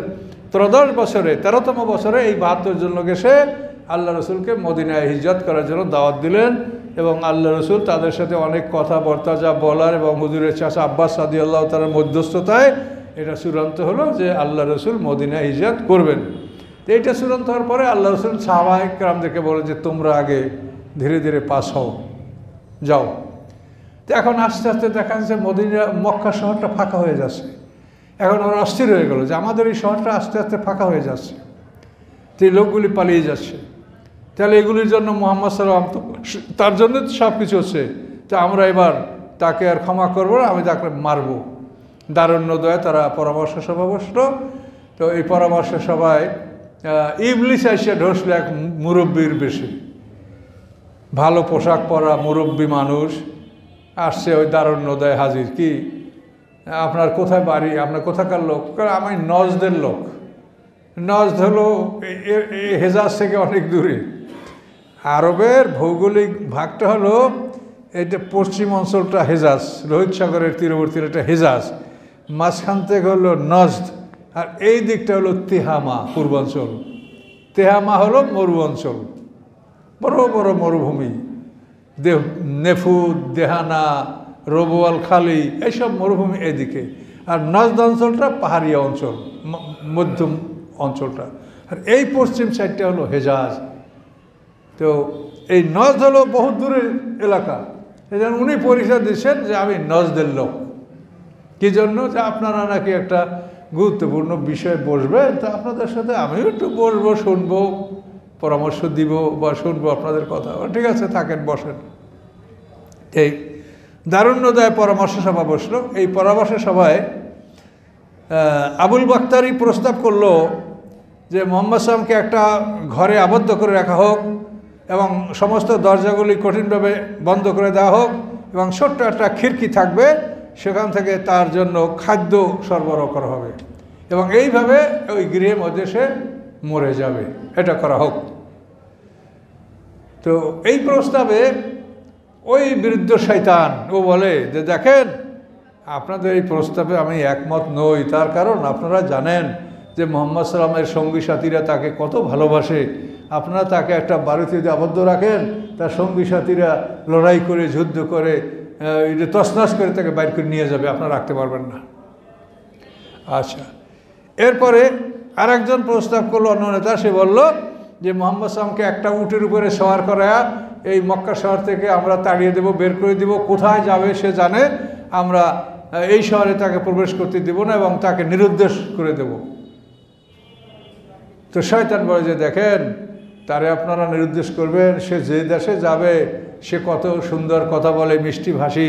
Speaker 2: 13 বছরে, 13তম বছরে এই 72 জন লোক এসে আল্লাহ রসুলকে মদিনায় হিজরত করার জন্য দাওয়াত দিলেন এবং আল্লাহ রসুল তাদের সাথে অনেক কথাবার্তা যা বলার এবং হুজুরের চাচা আব্বাস রাদিয়াল্লাহু তাআলার মধ্যস্থতায় এটা চূড়ান্ত হলো যে আল্লাহ রসুল মদিনায় হিজরত করবেন। তো এইটা চূড়ান্ত হওয়ার পরে আল্লাহ রসুল সাহাবায়ে কেরামদেরকে বলেন যে তোমরা আগে ধীরে ধীরে পাস হও, যাও। তো এখন আস্তে আস্তে দেখা যাচ্ছে মক্কা শহরটা ফাঁকা হয়ে যাচ্ছে। এখন ওরা অস্থির হয়ে গেল যে আমাদের এই শহরটা আস্তে আস্তে ফাঁকা হয়ে যাচ্ছে, তো এই লোকগুলি পালিয়ে যাচ্ছে। তাহলে এগুলির জন্য মুহাম্মদ সাল্লাল্লাহু আলাইহি ওয়াসাল্লাম, তার জন্য সব কিছু হচ্ছে, তো আমরা এবার তাকে আর ক্ষমা করবো না, আমি তাকে মারব। দারুণ্যদয়ে তারা পরামর্শ সভা বসলো। তো এই পরামর্শ সভায় ইবলিস এসে ঢসলো এক মুরব্বীর বেশি, ভালো পোশাক পরা মুরব্বী মানুষ আসছে ওই দারুণ্যদয়ে হাজির। কি আপনার কোথায় বাড়ি, আপনার কোথাকার লোক? আমি নজদের লোক। নজদ হলো হেজাজ থেকে অনেক দূরে। আরবের ভৌগোলিক ভাগটা হলো এইটা পশ্চিম অঞ্চলটা হেজাজ, লোহিত সাগরের তীরবর্তী এটা হেজাজ, মাঝখান থেকে হলো নজদ, আর এই দিকটা হলো তেহামা পূর্বাঞ্চল। তেহামা হলো মরু অঞ্চল, বড় বড় মরুভূমি, নেফুদ, দেহানা, রবোয়াল খালি, এইসব মরুভূমি এদিকে। আর নজদ অঞ্চলটা পাহাড়িয়া অঞ্চল, মধ্যম অঞ্চলটা। আর এই পশ্চিম সাইডটা হলো হেজাজ। তো এই নজদ হলো বহু দূরের এলাকা। এই জন্য উনি পরিচয় দিচ্ছেন যে আমি নজদের লোক। কি জন্য? যে আপনারা নাকি একটা গুরুত্বপূর্ণ বিষয়ে বসবেন, তা আপনাদের সাথে আমিও একটু বসবো, শুনবো, পরামর্শ দিব বা শুনবো আপনাদের কথা। ঠিক আছে, থাকেন, বসেন। এই দারুণ্যদয় পরামর্শ সভা বসলো। এই পরামর্শ সভায় আবুল বাক্তারি প্রস্তাব করলো যে মোহাম্মদ সাল্লামকে একটা ঘরে আবদ্ধ করে রাখা হোক এবং সমস্ত দরজাগুলি কঠিনভাবে বন্ধ করে দেওয়া হোক এবং ছোট্ট একটা খিড়কি থাকবে, সেখান থেকে তার জন্য খাদ্য সরবরাহ করা হবে এবং এইভাবে ওই গৃহের মধ্যে সে মরে যাবে, এটা করা হোক। তো এই প্রস্তাবে ওই বৃদ্ধ শয়তান ও বলে যে দেখেন, আপনাদের এই প্রস্তাবে আমি একমত নই। তার কারণ আপনারা জানেন যে মোহাম্মদ সাল্লামের সঙ্গী সাথীরা তাকে কত ভালোবাসে। আপনারা তাকে একটা বাড়িতে যদি আবদ্ধ রাখেন, তার সঙ্গী সাথীরা লড়াই করে, যুদ্ধ করে, তছনছ করে তাকে বাইর করে নিয়ে যাবে, আপনারা রাখতে পারবেন না। আচ্ছা, এরপরে আরেকজন প্রস্তাব করলো, অন্য নেতা। সে বলল যে মোহাম্মদ সাল্লামকে একটা উটের উপরে সওয়ার করায়া এই মক্কা শহর থেকে আমরা তাড়িয়ে দেব, বের করে দিব। কোথায় যাবে সে জানে, আমরা এই শহরে তাকে প্রবেশ করতে দেব না এবং তাকে নিরুদ্দেশ করে দেব। তো শয়তান বলে যে দেখেন, তারে আপনারা নিরুদ্দেশ করবেন, সে যে দেশে যাবে সে কত সুন্দর কথা বলে, মিষ্টি ভাষী,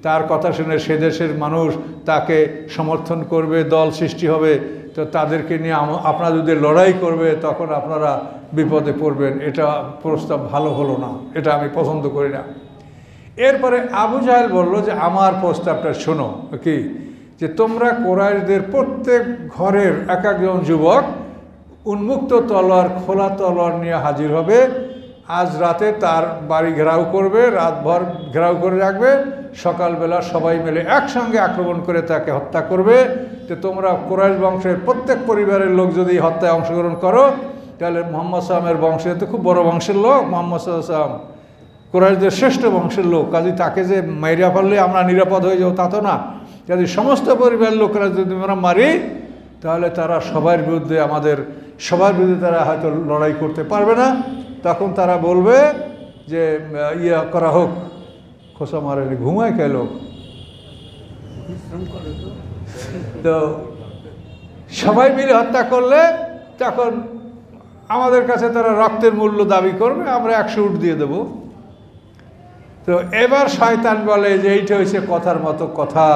Speaker 2: তার কথা শুনে সে দেশের মানুষ তাকে সমর্থন করবে, দল সৃষ্টি হবে। তো তাদেরকে নিয়ে আপনারা যদি লড়াই করবে তখন আপনারা বিপদে পড়বেন। এটা প্রস্তাব ভালো হলো না, এটা আমি পছন্দ করি না। এরপরে আবু জাহেল বলল যে আমার প্রস্তাবটা শোনো। কি? যে তোমরা কুরাইশদের প্রত্যেক ঘরের এক একজন যুবক উন্মুক্ত তলোয়ার, খোলা তলোয়ার নিয়ে হাজির হবে। আজ রাতে তার বাড়ি ঘেরাও করবে, রাতভর ঘেরাও করে রাখবে, সকালবেলা সবাই মিলে একসঙ্গে আক্রমণ করে তাকে হত্যা করবে। তো তোমরা কুরাইশ বংশের প্রত্যেক পরিবারের লোক যদি হত্যায় অংশগ্রহণ করো, তাহলে মোহাম্মদ সাল্লামের বংশে তো খুব বড় বংশের লোক, মোহাম্মদ সাল্লাম কুরাইশদের শ্রেষ্ঠ বংশের লোক, কাজে তাকে যে মাইরা ফেললে আমরা নিরাপদ হয়ে যাবো তা তো না। যদি সমস্ত পরিবারের লোকেরা যদি আমরা মারি, তাহলে তারা সবার বিরুদ্ধে, আমাদের সবার বিরুদ্ধে তারা হয়তো লড়াই করতে পারবে না। তখন তারা বলবে যে ইয়া করা হোক, খোসা মারেনি, ঘুমায় কে লোক। তো সবাই মিলে হত্যা করলে তখন আমাদের কাছে তারা রক্তের মূল্য দাবি করবে, আমরা 100 উট দিয়ে দেব। তো এবার শয়তান বলে যে এইটা হচ্ছে কথার মতো কথা,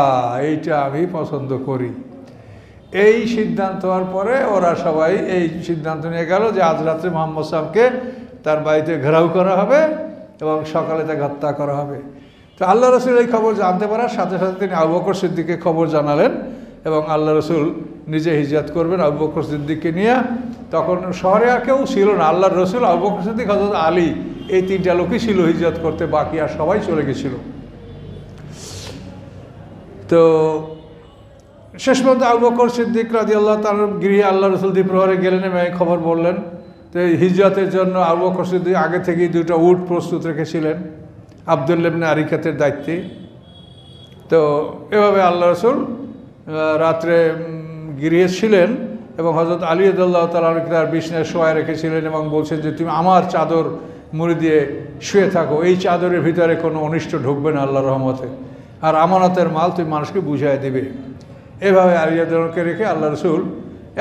Speaker 2: এইটা আমি পছন্দ করি। এই সিদ্ধান্ত হওয়ার পরে ওরা সবাই এই সিদ্ধান্ত নিয়ে গেল যে আজ রাত্রে মোহাম্মদ সাল্লামকে তার বাড়িতে ঘেরাও করা হবে এবং সকালে তাকে হত্যা করা হবে। তো আল্লাহ রসুল এই খবর জানতে পারার সাথে সাথে তিনি আবু বকর সিদ্দিককে খবর জানালেন এবং আল্লাহ রসুল নিজে হিজরত করবেন আবু বকর সিদ্দিককে নিয়ে। তখন শহরে আর কেউ ছিল না, আল্লাহর রসুল, আবু বকর সিদ্দিক, হযরত আলী, এই 3টা লোকই ছিল হিজরত করতে, বাকি আর সবাই চলে গেছিল। তো শেষ পর্যন্ত আবু বকর সিদ্দিক রাদিয়াল্লাহু তাআলা গৃহে আল্লাহ রসুল দ্বিপ্রহরে গেলেন এবং এই খবর বললেন। তো এই হিজরতের জন্য আবু বকর সিদ্দিক আগে থেকেই 2টা উট প্রস্তুত রেখেছিলেন আব্দুল্লাহ ইবনে আরিকাতের দায়িত্বে। তো এভাবে আল্লাহ রসুল রাত্রে গৃহে ছিলেন এবং হযরত আলী রাদিয়াল্লাহু তাআলা তার বিছানায় শোয়ায় রেখেছিলেন এবং বলছেন যে তুমি আমার চাদর মুড়ি দিয়ে শুয়ে থাকো, এই চাদরের ভিতরে কোনো অনিষ্ট ঢুকবে না আল্লাহর রহমতে, আর আমানতের মাল তুমি মানুষকে বুঝাই দেবে। এভাবে আলী রাদিয়াল্লাহুকে রেখে আল্লাহ রসুল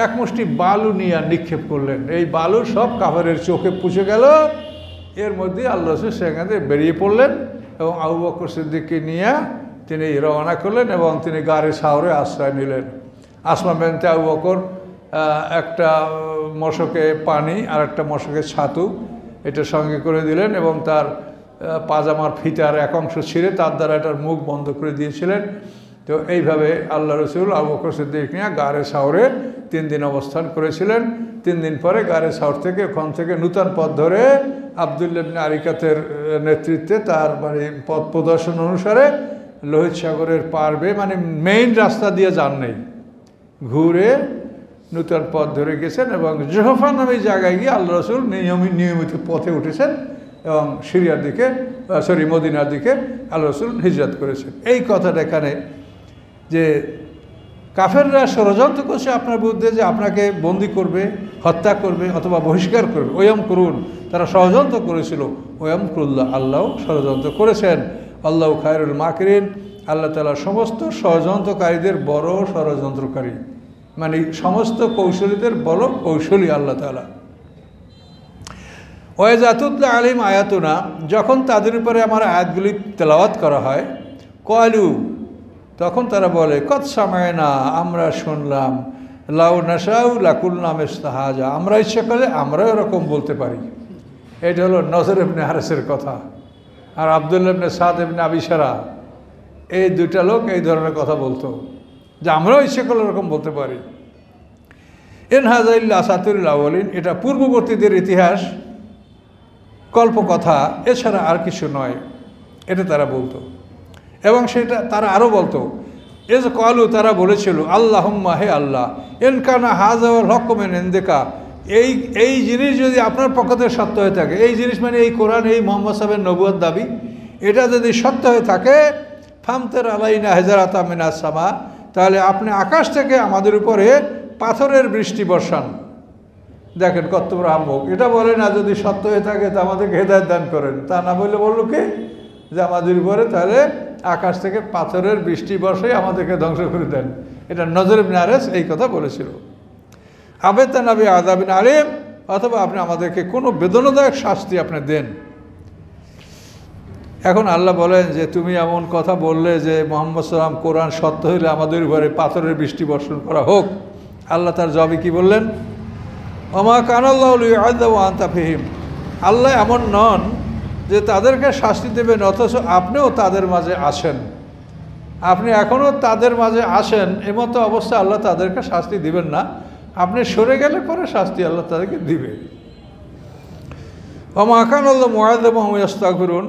Speaker 2: এক মুষ্টি বালু নিয়ে নিক্ষেপ করলেন। এই বালু সব কাফেরের চোখে পুষে গেল। এর মধ্যে আল্লাহ রসুল সেখান থেকে বেরিয়ে পড়লেন এবং আবু বকর সিদ্দিককে নিয়ে তিনি রওনা করলেন এবং তিনি গারে সাওরে আশ্রয় নিলেন। আসমা বিনতে আবু বকর একটা মশকে পানি আর একটা মশকে ছাতু এটা সঙ্গে করে দিলেন এবং তার পাজামার ফিতার এক অংশ ছিঁড়ে তার দ্বারা এটার মুখ বন্ধ করে দিয়েছিলেন। তো এইভাবে আল্লাহ রসুল আবু বকর সিদ্দিক নিয়ে গারে সাওরে 3 দিন অবস্থান করেছিলেন। 3 দিন পরে গারে সাওর থেকে ওখান থেকে নূতন পথ ধরে আব্দুল্লাহ ইবনে আরিকাতের নেতৃত্বে তার মানে পথ প্রদর্শন অনুসারে লোহিত সাগরের পার বেয়ে মানে মেইন রাস্তা দিয়ে যান নেই, ঘুরে নূতন পথ ধরে গেছেন এবং জোহফা নামে জায়গায় গিয়ে আল্লাহ রসুল নিয়মিত পথে উঠেছেন এবং সিরিয়ার দিকে মদিনার দিকে আল্লাহ রসুল হিজরত করেছেন। এই কথাটা এখানে যে কাফেররা ষড়যন্ত্র করছে আপনার বিরুদ্ধে যে আপনাকে বন্দি করবে, হত্যা করবে অথবা বহিষ্কার করবে, ওয়াম করুন, তারা ষড়যন্ত্র করেছিল। ওয়াম কুল্লাহ, আল্লাহ ষড়যন্ত্র করেছেন। আল্লাহ খায়রুল মাকিরিন, আল্লাহ তাআলা সমস্ত ষড়যন্ত্রকারীদের বড় ষড়যন্ত্রকারী, মানে সমস্ত কৌশলীদের বড় কৌশলী আল্লাহ তাআলা। ওয়াইজাতুল্লাহ আলিম আয়াতুনা, যখন তাদের উপরে আমার আয়াতগুলি তেলাওয়াত করা হয়, কলু, তখন তারা বলে কদ সামায়না, আমরা শুনলাম, লাউ নাশাউ লাকুলনা মিসলাহাজা, আমরা ইচ্ছা করলে আমরাও এরকম বলতে পারি। এটা হলো নজর ইবনে হারিসের কথা। আর আব্দুল্লাহ ইবনে সাদ ইবনে আবি সারা, এই দুইটা লোক এই ধরনের কথা বলতো যে আমরাও ইচ্ছা করলে এরকম বলতে পারি। ইন হাযা ইল্লা আসাতিরুল আউয়ালিন, এটা পূর্ববর্তীদের ইতিহাস, কল্পকথা, এছাড়া আর কিছু নয়, এটা তারা বলতো। এবং সেটা তারা আরও বলতো, এজ কলু, তারা বলেছিল, আল্লাহুম্মা, হে আল্লাহ, ইন কানা হাযা ওয়াল হুকমু মিন ইনদিকা, এই জিনিস যদি আপনার পক্ষ থেকে সত্য হয়ে থাকে, এই জিনিস মানে এই কোরআন, এই মুহাম্মদ সাহেবের নবুয়ত দাবি, এটা যদি সত্য হয়ে থাকে, ফামতির আলাইনা হিজারাতাম মিনাস সামা, তাহলে আপনি আকাশ থেকে আমাদের উপরে পাথরের বৃষ্টি বর্ষান। দেখেন কত বড় আহ্মক, এটা বলে না যদি সত্য হয়ে থাকে তা আমাদেরকে হেদায়েত দান করেন, তা না বললে বললো কে যে আমাদের উপরে তাহলে আকাশ থেকে পাথরের বৃষ্টি বর্ষায় আমাদেরকে ধ্বংস করে দেন। এটা নজর ইবনে হারিস এই কথা বলেছিল। আবেতা নবী আযাবিন আলিম, অথবা আপনি আমাদেরকে কোনো বেদনাদায়ক শাস্তি আপনি দেন। এখন আল্লাহ বলেন যে তুমি এমন কথা বললে যে মুহাম্মদ সাল্লাম কোরআন সত্য হইলে আমাদের উপরে পাথরের বৃষ্টি বর্ষণ করা হোক। আল্লাহ তার জবাবে কি বললেন? ওমা কানাল্লাহু লিয়ুআযযিবা ওয়া আনতা ফীহিম, আল্লাহ এমন নন যে তাদেরকে শাস্তি দেবেন অথচ আপনিও তাদের মাঝে আছেন। আপনি এখনও তাদের মাঝে আসেন, এমতো অবস্থা আল্লাহ তাদেরকে শাস্তি দিবেন না। আপনি সরে গেলে পরে শাস্তি আল্লাহ তাদেরকে দিবে। ওমা কানাল্লাহু মুআযযিবা ওয়া হুম ইস্তাগফিরুন,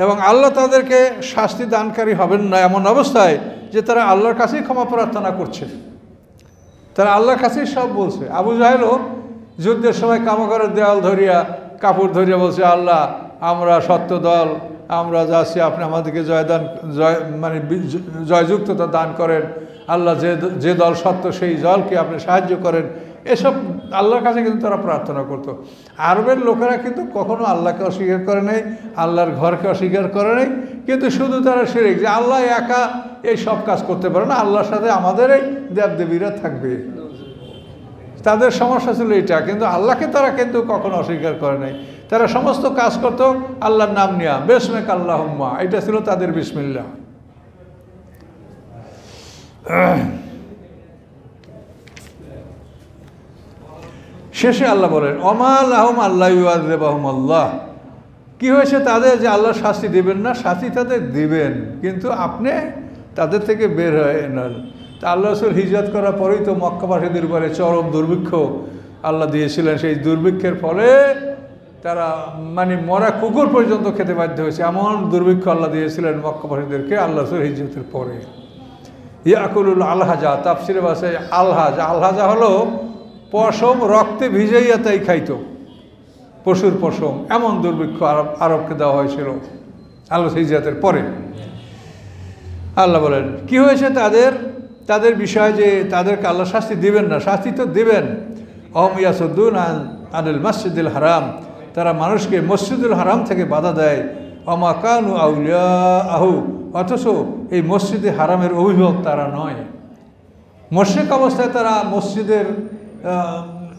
Speaker 2: এবং আল্লাহ তাদেরকে শাস্তি দানকারী হবেন না এমন অবস্থায় যে তারা আল্লাহর কাছেই ক্ষমা প্রার্থনা করছে, তারা আল্লাহর কাছেই সব বলছে। আবু জাহেলও যুদ্ধের সময় কামাগারের দেওয়াল ধরিয়া কাপড় ধরিয়া বলছে, আল্লাহ আমরা সত্য দল, আমরা যাচ্ছি, আপনি আমাদেরকে জয়যুক্ততা দান করেন, আল্লাহ যে দল সত্য সেই দলকে আপনি সাহায্য করেন, এসব আল্লাহর কাছে কিন্তু তারা প্রার্থনা করতো। আরবের লোকেরা কিন্তু কখনো আল্লাহকে অস্বীকার করে নাই, আল্লাহর ঘরকে অস্বীকার করে নাই, কিন্তু শুধু তারা শিরক, যে আল্লাহ একা এই সব কাজ করতে পারে না, আল্লাহর সাথে আমাদের এই দেবদেবীরা থাকবে। তাদের সমস্যা ছিল এটা, কিন্তু আল্লাহকে তারা কিন্তু কখনো অস্বীকার করে নাই। তারা সমস্ত কাজ করতো আল্লাহর নাম নিয়া, বিসমিক আল্লাহুম্মা, এটা ছিল তাদের বিসমিল্লাহ। শেষে আল্লাহ বলেন, ওমা লাহুম আল্লা ইউআযিবাহুম আল্লাহ, কি হয়েছে তাদের যে আল্লাহ শাস্তি দিবেন না? শাস্তি তাদের দিবেন, কিন্তু আপনি তাদের থেকে বের হয়ে নেন। তা আল্লাহ রাসূল হিজরত করার পরেই তো মক্কাবাসীদের উপরে চরম দুর্ভিক্ষ আল্লাহ দিয়েছিলেন। সেই দুর্ভিক্ষের ফলে তারা মানে মরা কুকুর পর্যন্ত খেতে বাধ্য হয়েছে, এমন দুর্ভিক্ষ আল্লাহ দিয়েছিলেন মক্কাবাসীদেরকে আল্লাহ রাসূল হিজরতের পরে। ইয়াকুলুল আলহাজা, তাফসিরে ভাষায় আলহাজ, আলহাজা হলো পশম রক্তে ভিজাইয়া তাই খাইতো, পশুর পশম, এমন দুর্ভিক্ষ আরবকে দেওয়া হয়েছিল আল্লাহ হিজরতের পরে। আল্লাহ বলেন কি হয়েছে তাদের বিষয়, যে তাদেরকে আল্লাহ শাস্তি দিবেন না? শাস্তি তো দিবেন। অহম ইয়াসুদ্দুন আনিল মসজিদুল হারাম, তারা মানুষকে মসজিদুল হারাম থেকে বাধা দেয়। অমা কানু আউলিয়া আহু, অথচ এই মসজিদে হারামের অভিভাবক তারা নয়। মুশরিক অবস্থায় তারা মসজিদের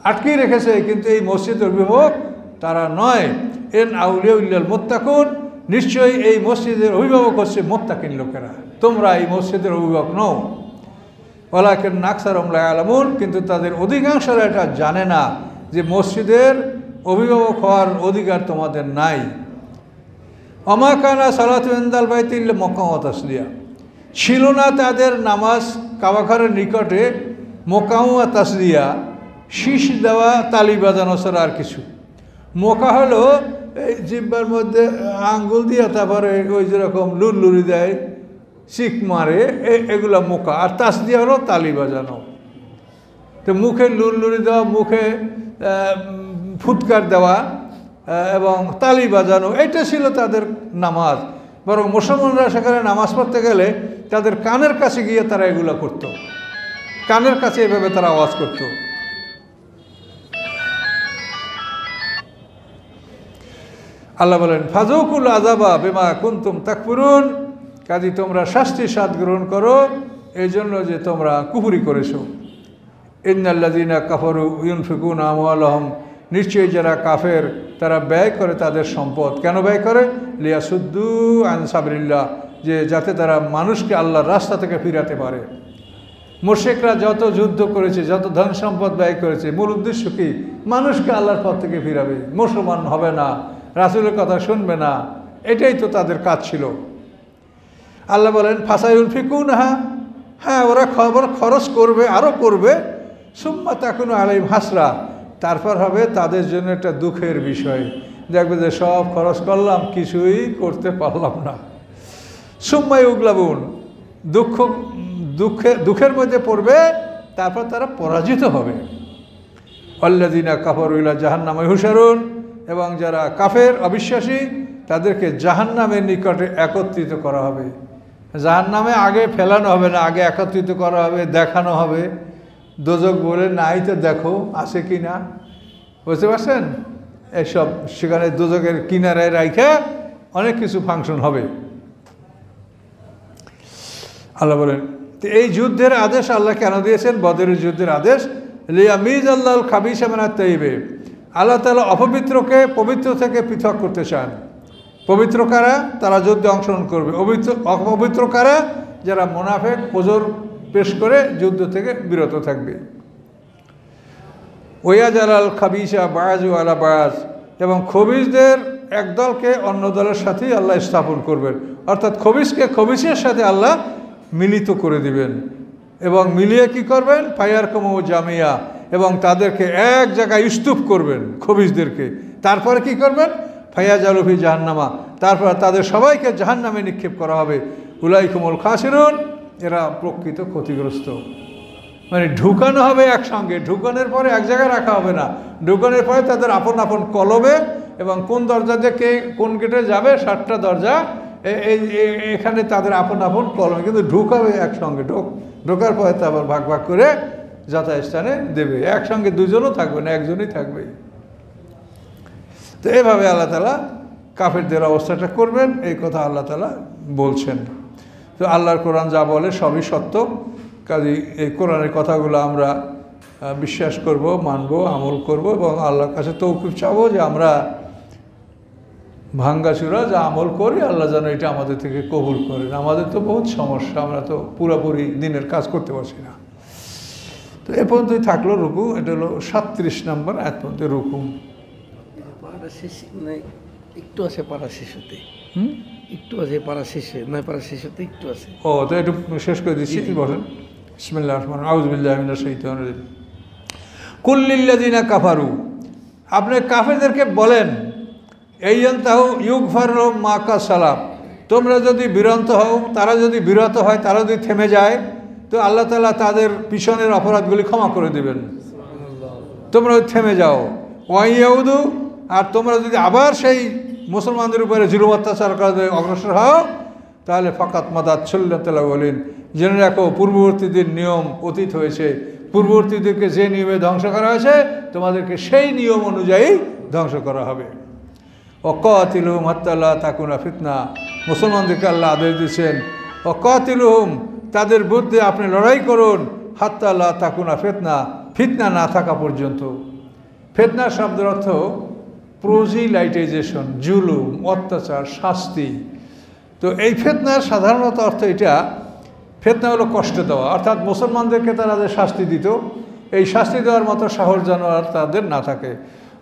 Speaker 2: আটকেই রেখেছে, কিন্তু এই মসজিদের অভিভাবক তারা নয়। এন আউলিয়া ইল্লাল মুত্তাকুন, নিশ্চয়ই এই মসজিদের অভিভাবক হচ্ছে মুত্তাকিন লোকেরা, তোমরা এই মসজিদের অভিভাবক নও। ওয়ালাকিন আকসারহুম লা ইয়ালামুন, কিন্তু তাদের অধিকাংশরা এটা জানে না যে মসজিদের অভিভাবক হওয়ার অধিকার তোমাদের নাই। ওমা কানা সালাতু ইনদাল বাইতি ইল্লা মুকাম ওয়া তাসলিয়া, ছিল না তাদের নামাজ কাবাঘরের নিকটে মোকাম ওয়া তাসলিয়া, শীষ দেওয়া তালি বাজানো ছাড়া আর কিছু। মোকা হলো এই জিব্বার মধ্যে আঙ্গুল দিয়ে তারপরে ওই যেরকম লুরলুরি দেয়, চিক মারে, এগুলো মোকা। আর তাসলিয়া হলো তালি বাজানো। তো মুখে লুরলুরি দেওয়া, মুখে ফুৎকার দেওয়া এবং তালি বাজানো, এটা ছিল তাদের নামাজ। বরং মুসলমানরা সেখানে নামাজ পড়তে গেলে তাদের কানের কাছে গিয়ে তারা এগুলো করত, কানের কাছে এভাবে তারা আওয়াজ করত। আল্লাহ বলেন ফাজুকুল আযাবা বিমা কুনতুম তাকফুরুন, কাজী তোমরা শাস্তি স্বাদ গ্রহণ করো এই জন্য যে তোমরা কুফরি করেছো। ইন্নাল্লাযীনা কাফারু ইউনফিকুনা আমওয়ালাহুম, নিশ্চয়ই যারা কাফের তারা ব্যয় করে তাদের সম্পদ। কেন ব্যয় করে? লিয়াসুদ্দু আন সাবিলিল্লাহ, যে যাতে তারা মানুষকে আল্লাহর রাস্তা থেকে ফিরাতে পারে। মুশরিকরা যত যুদ্ধ করেছে, যত ধন সম্পদ ব্যয় করেছে, মূল উদ্দেশ্য কি? মানুষকে আল্লাহর পথ থেকে ফিরাবে, মুসলমান হবে না, রাসূলের কথা শুনবে না, এটাই তো তাদের কাজ ছিল। আল্লাহ বলেন ফাসায়ুনফিকুনহা, হ্যাঁ ওরা খরচ করবে, আরও করবে। সুম্মা তাকুনু আলাইহিম হাসরা, তারপর হবে তাদের জন্য একটা দুঃখের বিষয়। দেখবে যে সব খরচ করলাম, কিছুই করতে পারলাম না। সুম্মা ইউগলাবুন, দুঃখের মধ্যে পড়বে, তারপর তারা পরাজিত হবে। আল্লাযীনা কাফারু ইলা জাহান্নামে ইউহশারুন, এবং যারা কাফের অবিশ্বাসী তাদেরকে জাহান্নামের নিকটে একত্রিত করা হবে। জাহান্নামে আগে ফেলানো হবে না, আগে একত্রিত করা হবে, দেখানো হবে। দোজক বলে নাই তো দেখো আছে কি না, বুঝতে পারছেন? এইসব সেখানে দোজকের কিনারায় রাইখা অনেক কিছু ফাংশন হবে। আল্লাহ বলেন এই যুদ্ধের আদেশ আল্লাহ কেন দিয়েছেন? বদরের যুদ্ধের আদেশ লিয়ামিজ আল্লাহুল খাবিসা মিনাত তাইয়্যিব, আল্লাহ তাআলা অপবিত্রকে পবিত্র থেকে পৃথক করতে চান। পবিত্র কারা? তারা যুদ্ধে অংশগ্রহণ করবে। অপবিত্র কারা? যারা মুনাফিক, ওজর পেশ করে যুদ্ধ থেকে বিরত থাকবে। ওয়াজালাল খাবিসা বাযু আলা বায, এবং খবিসদের এক দলকে অন্য দলের সাথেই আল্লাহ স্থাপন করবেন, অর্থাৎ খবিসকে খবিসের সাথে আল্লাহ মিলিত করে দিবেন। এবং মিলিয়ে কি করবেন? ফায়ারকুমু জামিয়া, এবং তাদেরকে এক জায়গায় স্তূপ করবেন খবিসদেরকে। তারপরে কি করবেন? ফায়াজালু ফি জাহান্নামা, তারপর তাদের সবাইকে জাহান্নামে নিক্ষেপ করা হবে। উলাইকুমুল খাসিরুন, এরা প্রকৃত ক্ষতিগ্রস্ত। মানে ঢুকানো হবে একসঙ্গে, ঢুকানোর পরে এক জায়গায় রাখা হবে না, ঢুকানোর পরে তাদের আপন আপন কলবে, এবং কোন দরজা দিয়ে কে কোন গেটে যাবে, 7টা দরজা, এখানে তাদের আপন আপন কলমে, কিন্তু ঢুকাবে একসঙ্গে। ঢোকার পরে তো আবার ভাগ ভাগ করে যথাস্থানে দেবে। একসঙ্গে দুজনও থাকবে না, একজনই থাকবে। তো এভাবে আল্লাহ তাআলা কাফেরদের অবস্থাটা করবেন, এই কথা আল্লাহ তাআলা বলছেন। তো আল্লাহর কোরআন যা বলে সবই সত্য, কাজেই এই কোরআনের কথাগুলো আমরা বিশ্বাস করব, মানব, আমল করব, এবং আল্লাহর কাছে তৌফিক চাবো যে আমরা ভাঙ্গাচুরা যা আমল করি আল্লাহ যেন এটা আমাদের থেকে কবুল করেন। আমাদের তো বহুত সমস্যা, আমরা তো পুরোপুরি দিনের কাজ করতে পারছি না। তো এ পর্যন্তই থাকলো রুকু। এটা হলো 37 নম্বর আয়াত পর্যন্ত রুকু।
Speaker 3: একটু আছে পারা শেষ হতে, একটু আছে পারা শেষে, নয় পারা শেষ হতে একটু আছে।
Speaker 2: ও তো একটু শেষ করে দিচ্ছি, বলেন বিসমিল্লাহির রহমানির রহিম, আউযু বিল্লাহি মিনাশ শাইতানির রাজিম। কুল লিল্লাযিনা কাফারু, আপনি কাফেরদেরকে বলেন, আইয়ান্তাহু ইউগফার লাহুম মা কাসালাফ, তোমরা যদি বিরত হও, তারা যদি বিরত হয়, তারা যদি থেমে যায়, তো আল্লাহ তাআলা তাদের পিছনের অপরাধগুলি ক্ষমা করে দেবেন। তোমরা থেমে যাও। ওয়াইয়াউদু, আর তোমরা যদি আবার সেই মুসলমানদের উপরে জুলুম অত্যাচার করে অগ্রসর হও, তাহলে ফাকাত মাদাত সুন্নাতুল আউয়ালিন, জেনে রাখো পূর্ববর্তীদের নিয়ম অতীত হয়েছে। পূর্ববর্তীদেরকে যে নিয়মে ধ্বংস করা হয়েছে, তোমাদেরকে সেই নিয়ম অনুযায়ী ধ্বংস করা হবে। ওয়াকাতিলুহুম হাত্তা লা তাকুনা ফিতনা, মুসলমানদেরকে আল্লাহ আদেশ দিচ্ছেন ওয়াকাতিলুহুম, তাদের বিরুদ্ধে আপনি লড়াই করুন, হাত্তা লা তাকুনা ফিতনা, ফিতনা না থাকা পর্যন্ত। ফিতনা শব্দের অর্থ প্রোজিলাইটাইজেশন, জুলুম, অত্যাচার, শাস্তি। তো এই ফিতনার সাধারণত অর্থ এটা, ফিতনা হলো কষ্ট দেওয়া, অর্থাৎ মুসলমানদেরকে তারা যে শাস্তি দিত, এই শাস্তি দেওয়ার মতো সাহস যেন আর তাদের না থাকে।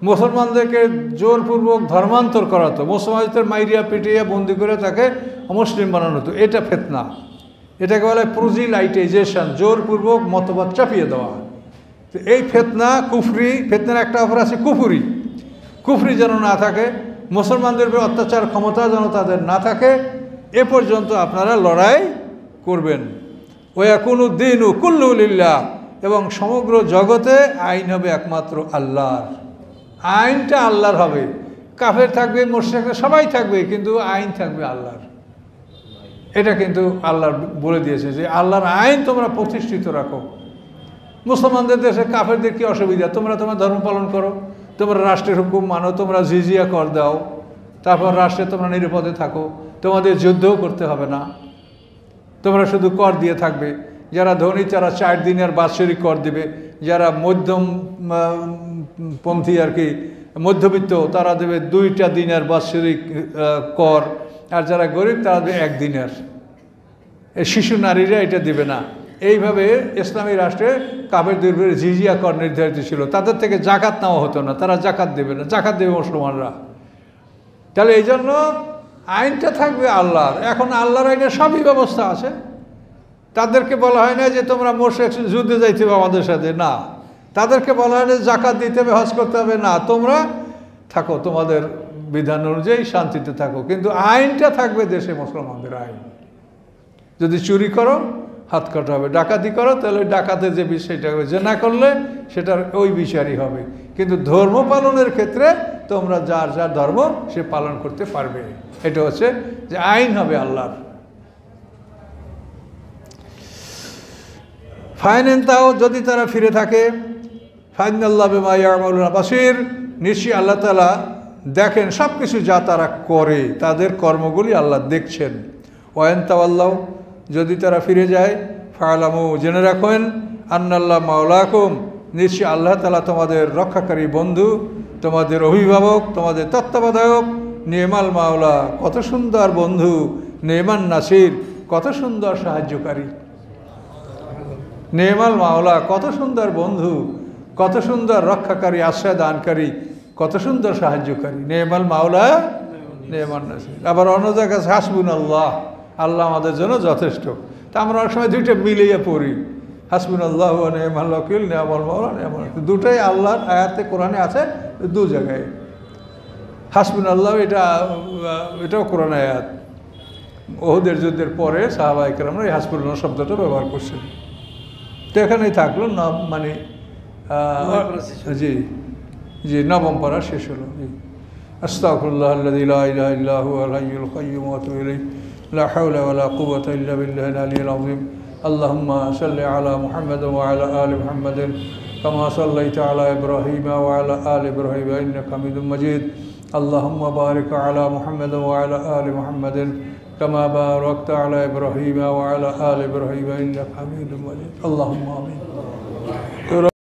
Speaker 2: মুসলমানদেরকে জোরপূর্বক ধর্মান্তর করাতো, মুসলমানদের মাইরিয়া পিটিয়া বন্দি করে তাকে অমুসলিম বানানো হতো, এটা ফিতনা। এটাকে বলে প্রোজিলাইটাইজেশন, জোরপূর্বক মতবাদ চাপিয়ে দেওয়া। তো এই ফিতনা কুফরি, ফিতনার একটা অপর আছে কুফরি। কুফরি যেন না থাকে, মুসলমানদের উপর অত্যাচার ক্ষমতা যেন তাদের না থাকে, এ পর্যন্ত আপনারা লড়াই করবেন। ওয়াকুনুদ্দিনু কুল্লু লিল্লাহ, এবং সমগ্র জগতে আইন হবে একমাত্র আল্লাহর। আইনটা আল্লাহর হবে। কাফের থাকবে, মুশরিক সবাই থাকবে, কিন্তু আইন থাকবে আল্লাহর। এটা কিন্তু আল্লাহ বলে দিয়েছে যে আল্লাহর আইন তোমরা প্রতিষ্ঠিত রাখো। মুসলমানদের দেশে কাফেরদের কি অসুবিধা? তোমরা তোমার ধর্ম পালন করো, তোমরা রাষ্ট্রের হুকুম মানো, তোমরা জিজিয়া কর দাও, তারপর রাষ্ট্রে তোমরা নিরাপদে থাকো, তোমাদের যুদ্ধও করতে হবে না, তোমরা শুধু কর দিয়ে থাকবে। যারা ধনী তারা 4 দিনের বাৎসরিক কর দিবে, যারা মধ্যম পন্থী আর কি মধ্যবিত্ত তারা দেবে 2টা দিনের বাৎসরিক কর, আর যারা গরিব তারা দেবে 1 দিনের। শিশু নারীরা এটা দিবে না। এইভাবে ইসলামী রাষ্ট্রে কাফেরদের উপরে জিজিয়া কর নির্ধারিত ছিল। তাদের থেকে জাকাত নেওয়া হতো না, তারা জাকাত দেবে না, জাকাত দেবে মুসলমানরা। তাহলে এই জন্য আইনটা থাকবে আল্লাহর। এখন আল্লাহর আইনে সবই ব্যবস্থা আছে। তাদেরকে বলা হয় না যে তোমরা মুশরিক যুদ্ধে যাইতে হবে আমাদের সাথে, না। তাদেরকে বলা হয় না জাকাত দিতে হবে, হজ করতে হবে, না। তোমরা থাকো তোমাদের বিধান অনুযায়ী শান্তিতে থাকো, কিন্তু আইনটা থাকবে দেশে মুসলমানদের আইন। যদি চুরি করো হাত কাটা হবে, ডাকাতি করো তাহলে ডাকাতের যে বিষয়টা হবে, যে না করলে সেটার ওই বিচারই হবে। কিন্তু ধর্ম পালনের ক্ষেত্রে তোমরা যার যার ধর্ম সে পালন করতে পারবে। এটা হচ্ছে যে আইন হবে আল্লাহর। ফাইনেন তাও যদি তারা ফিরে থাকে, ফাইনাল্লাহ বিমা ইয়ামালুনা বাসীর, নিশ্চয়ই আল্লাহ তাআলা দেখেন সব কিছু যা তারা করে, তাদের কর্মগুলি আল্লাহ দেখছেন। ওয়ান তাওয়াল্লাহ, যদি তারা ফিরে যায়, ফালামু, জেনে রাখেন, আন্নাল্লাহ মাওলাকুম, নিশ্চয়ই আল্লাহ তাআলা তোমাদের রক্ষাকারী বন্ধু, তোমাদের অভিভাবক, তোমাদের তত্ত্বাবধায়ক। নেমাল মাওলা, কত সুন্দর বন্ধু, নেমান নাসির, কত সুন্দর সাহায্যকারী। নেমাল মাওলা, কত সুন্দর বন্ধু, কত সুন্দর রক্ষাকারী, আশ্রয় দানকারী, কত সুন্দর সাহায্যকারী। নেমাল মাওলা নেমান নাসির। আবার অন্য জায়গায় হাসবুনাল্লাহ, আল্লাহ আমাদের জন্য যথেষ্ট। তা আমরা অনেক সময় দুইটা মিলিয়ে পড়ি, হাসবুনাল্লাহ ওয়া নি'মাল ওয়াকিল, নেমাল মাওলা নেমাল, দুটাই আল্লাহর আয়াতে কোরআনে আছে 2 জায়গায়। হাসবুনাল্লাহ এটাও কোরআন আয়াত। ওহুদের যুদ্ধের পরে সাহাবায়ে কেরামরা এই হাসবুনাল্লাহ শব্দটা ব্যবহার করছেন। তো এখানেই থাকলো না, মানে জি জি 9ম পারা শেষ হলো। জি, আস্তাগফিরুল্লাহ আল্লাযী লা ইলাহা ইল্লা হুয়াল হাইয়ুল কাইয়্যুম ওয়া আতুবু ইলাইহি, লা হাওলা ওয়া লা কুওয়াতা ইল্লা বিল্লাহিল আলিয়্যিল আযীম। আল্লাহুম্মা সাল্লি আলা মুহাম্মাদ ওয়া আলা আলি মুহাম্মাদিন কামা সাল্লাইতা আলা ইব্রাহিম ওয়া আলা আলি ইব্রাহিম ইন্নাকা হামিদুম মাজিদ। আল্লাহুম্মা বারিক আলা মুহাম্মাদ ওয়া আলা আলি মুহাম্মাদিন কামা বারাকতা আলা ইব্রাহিম ওয়া আলা আলি ইব্রাহিম ইন্নাকা হামিদুম মাজিদ। আল্লাহুম্মা আমিন।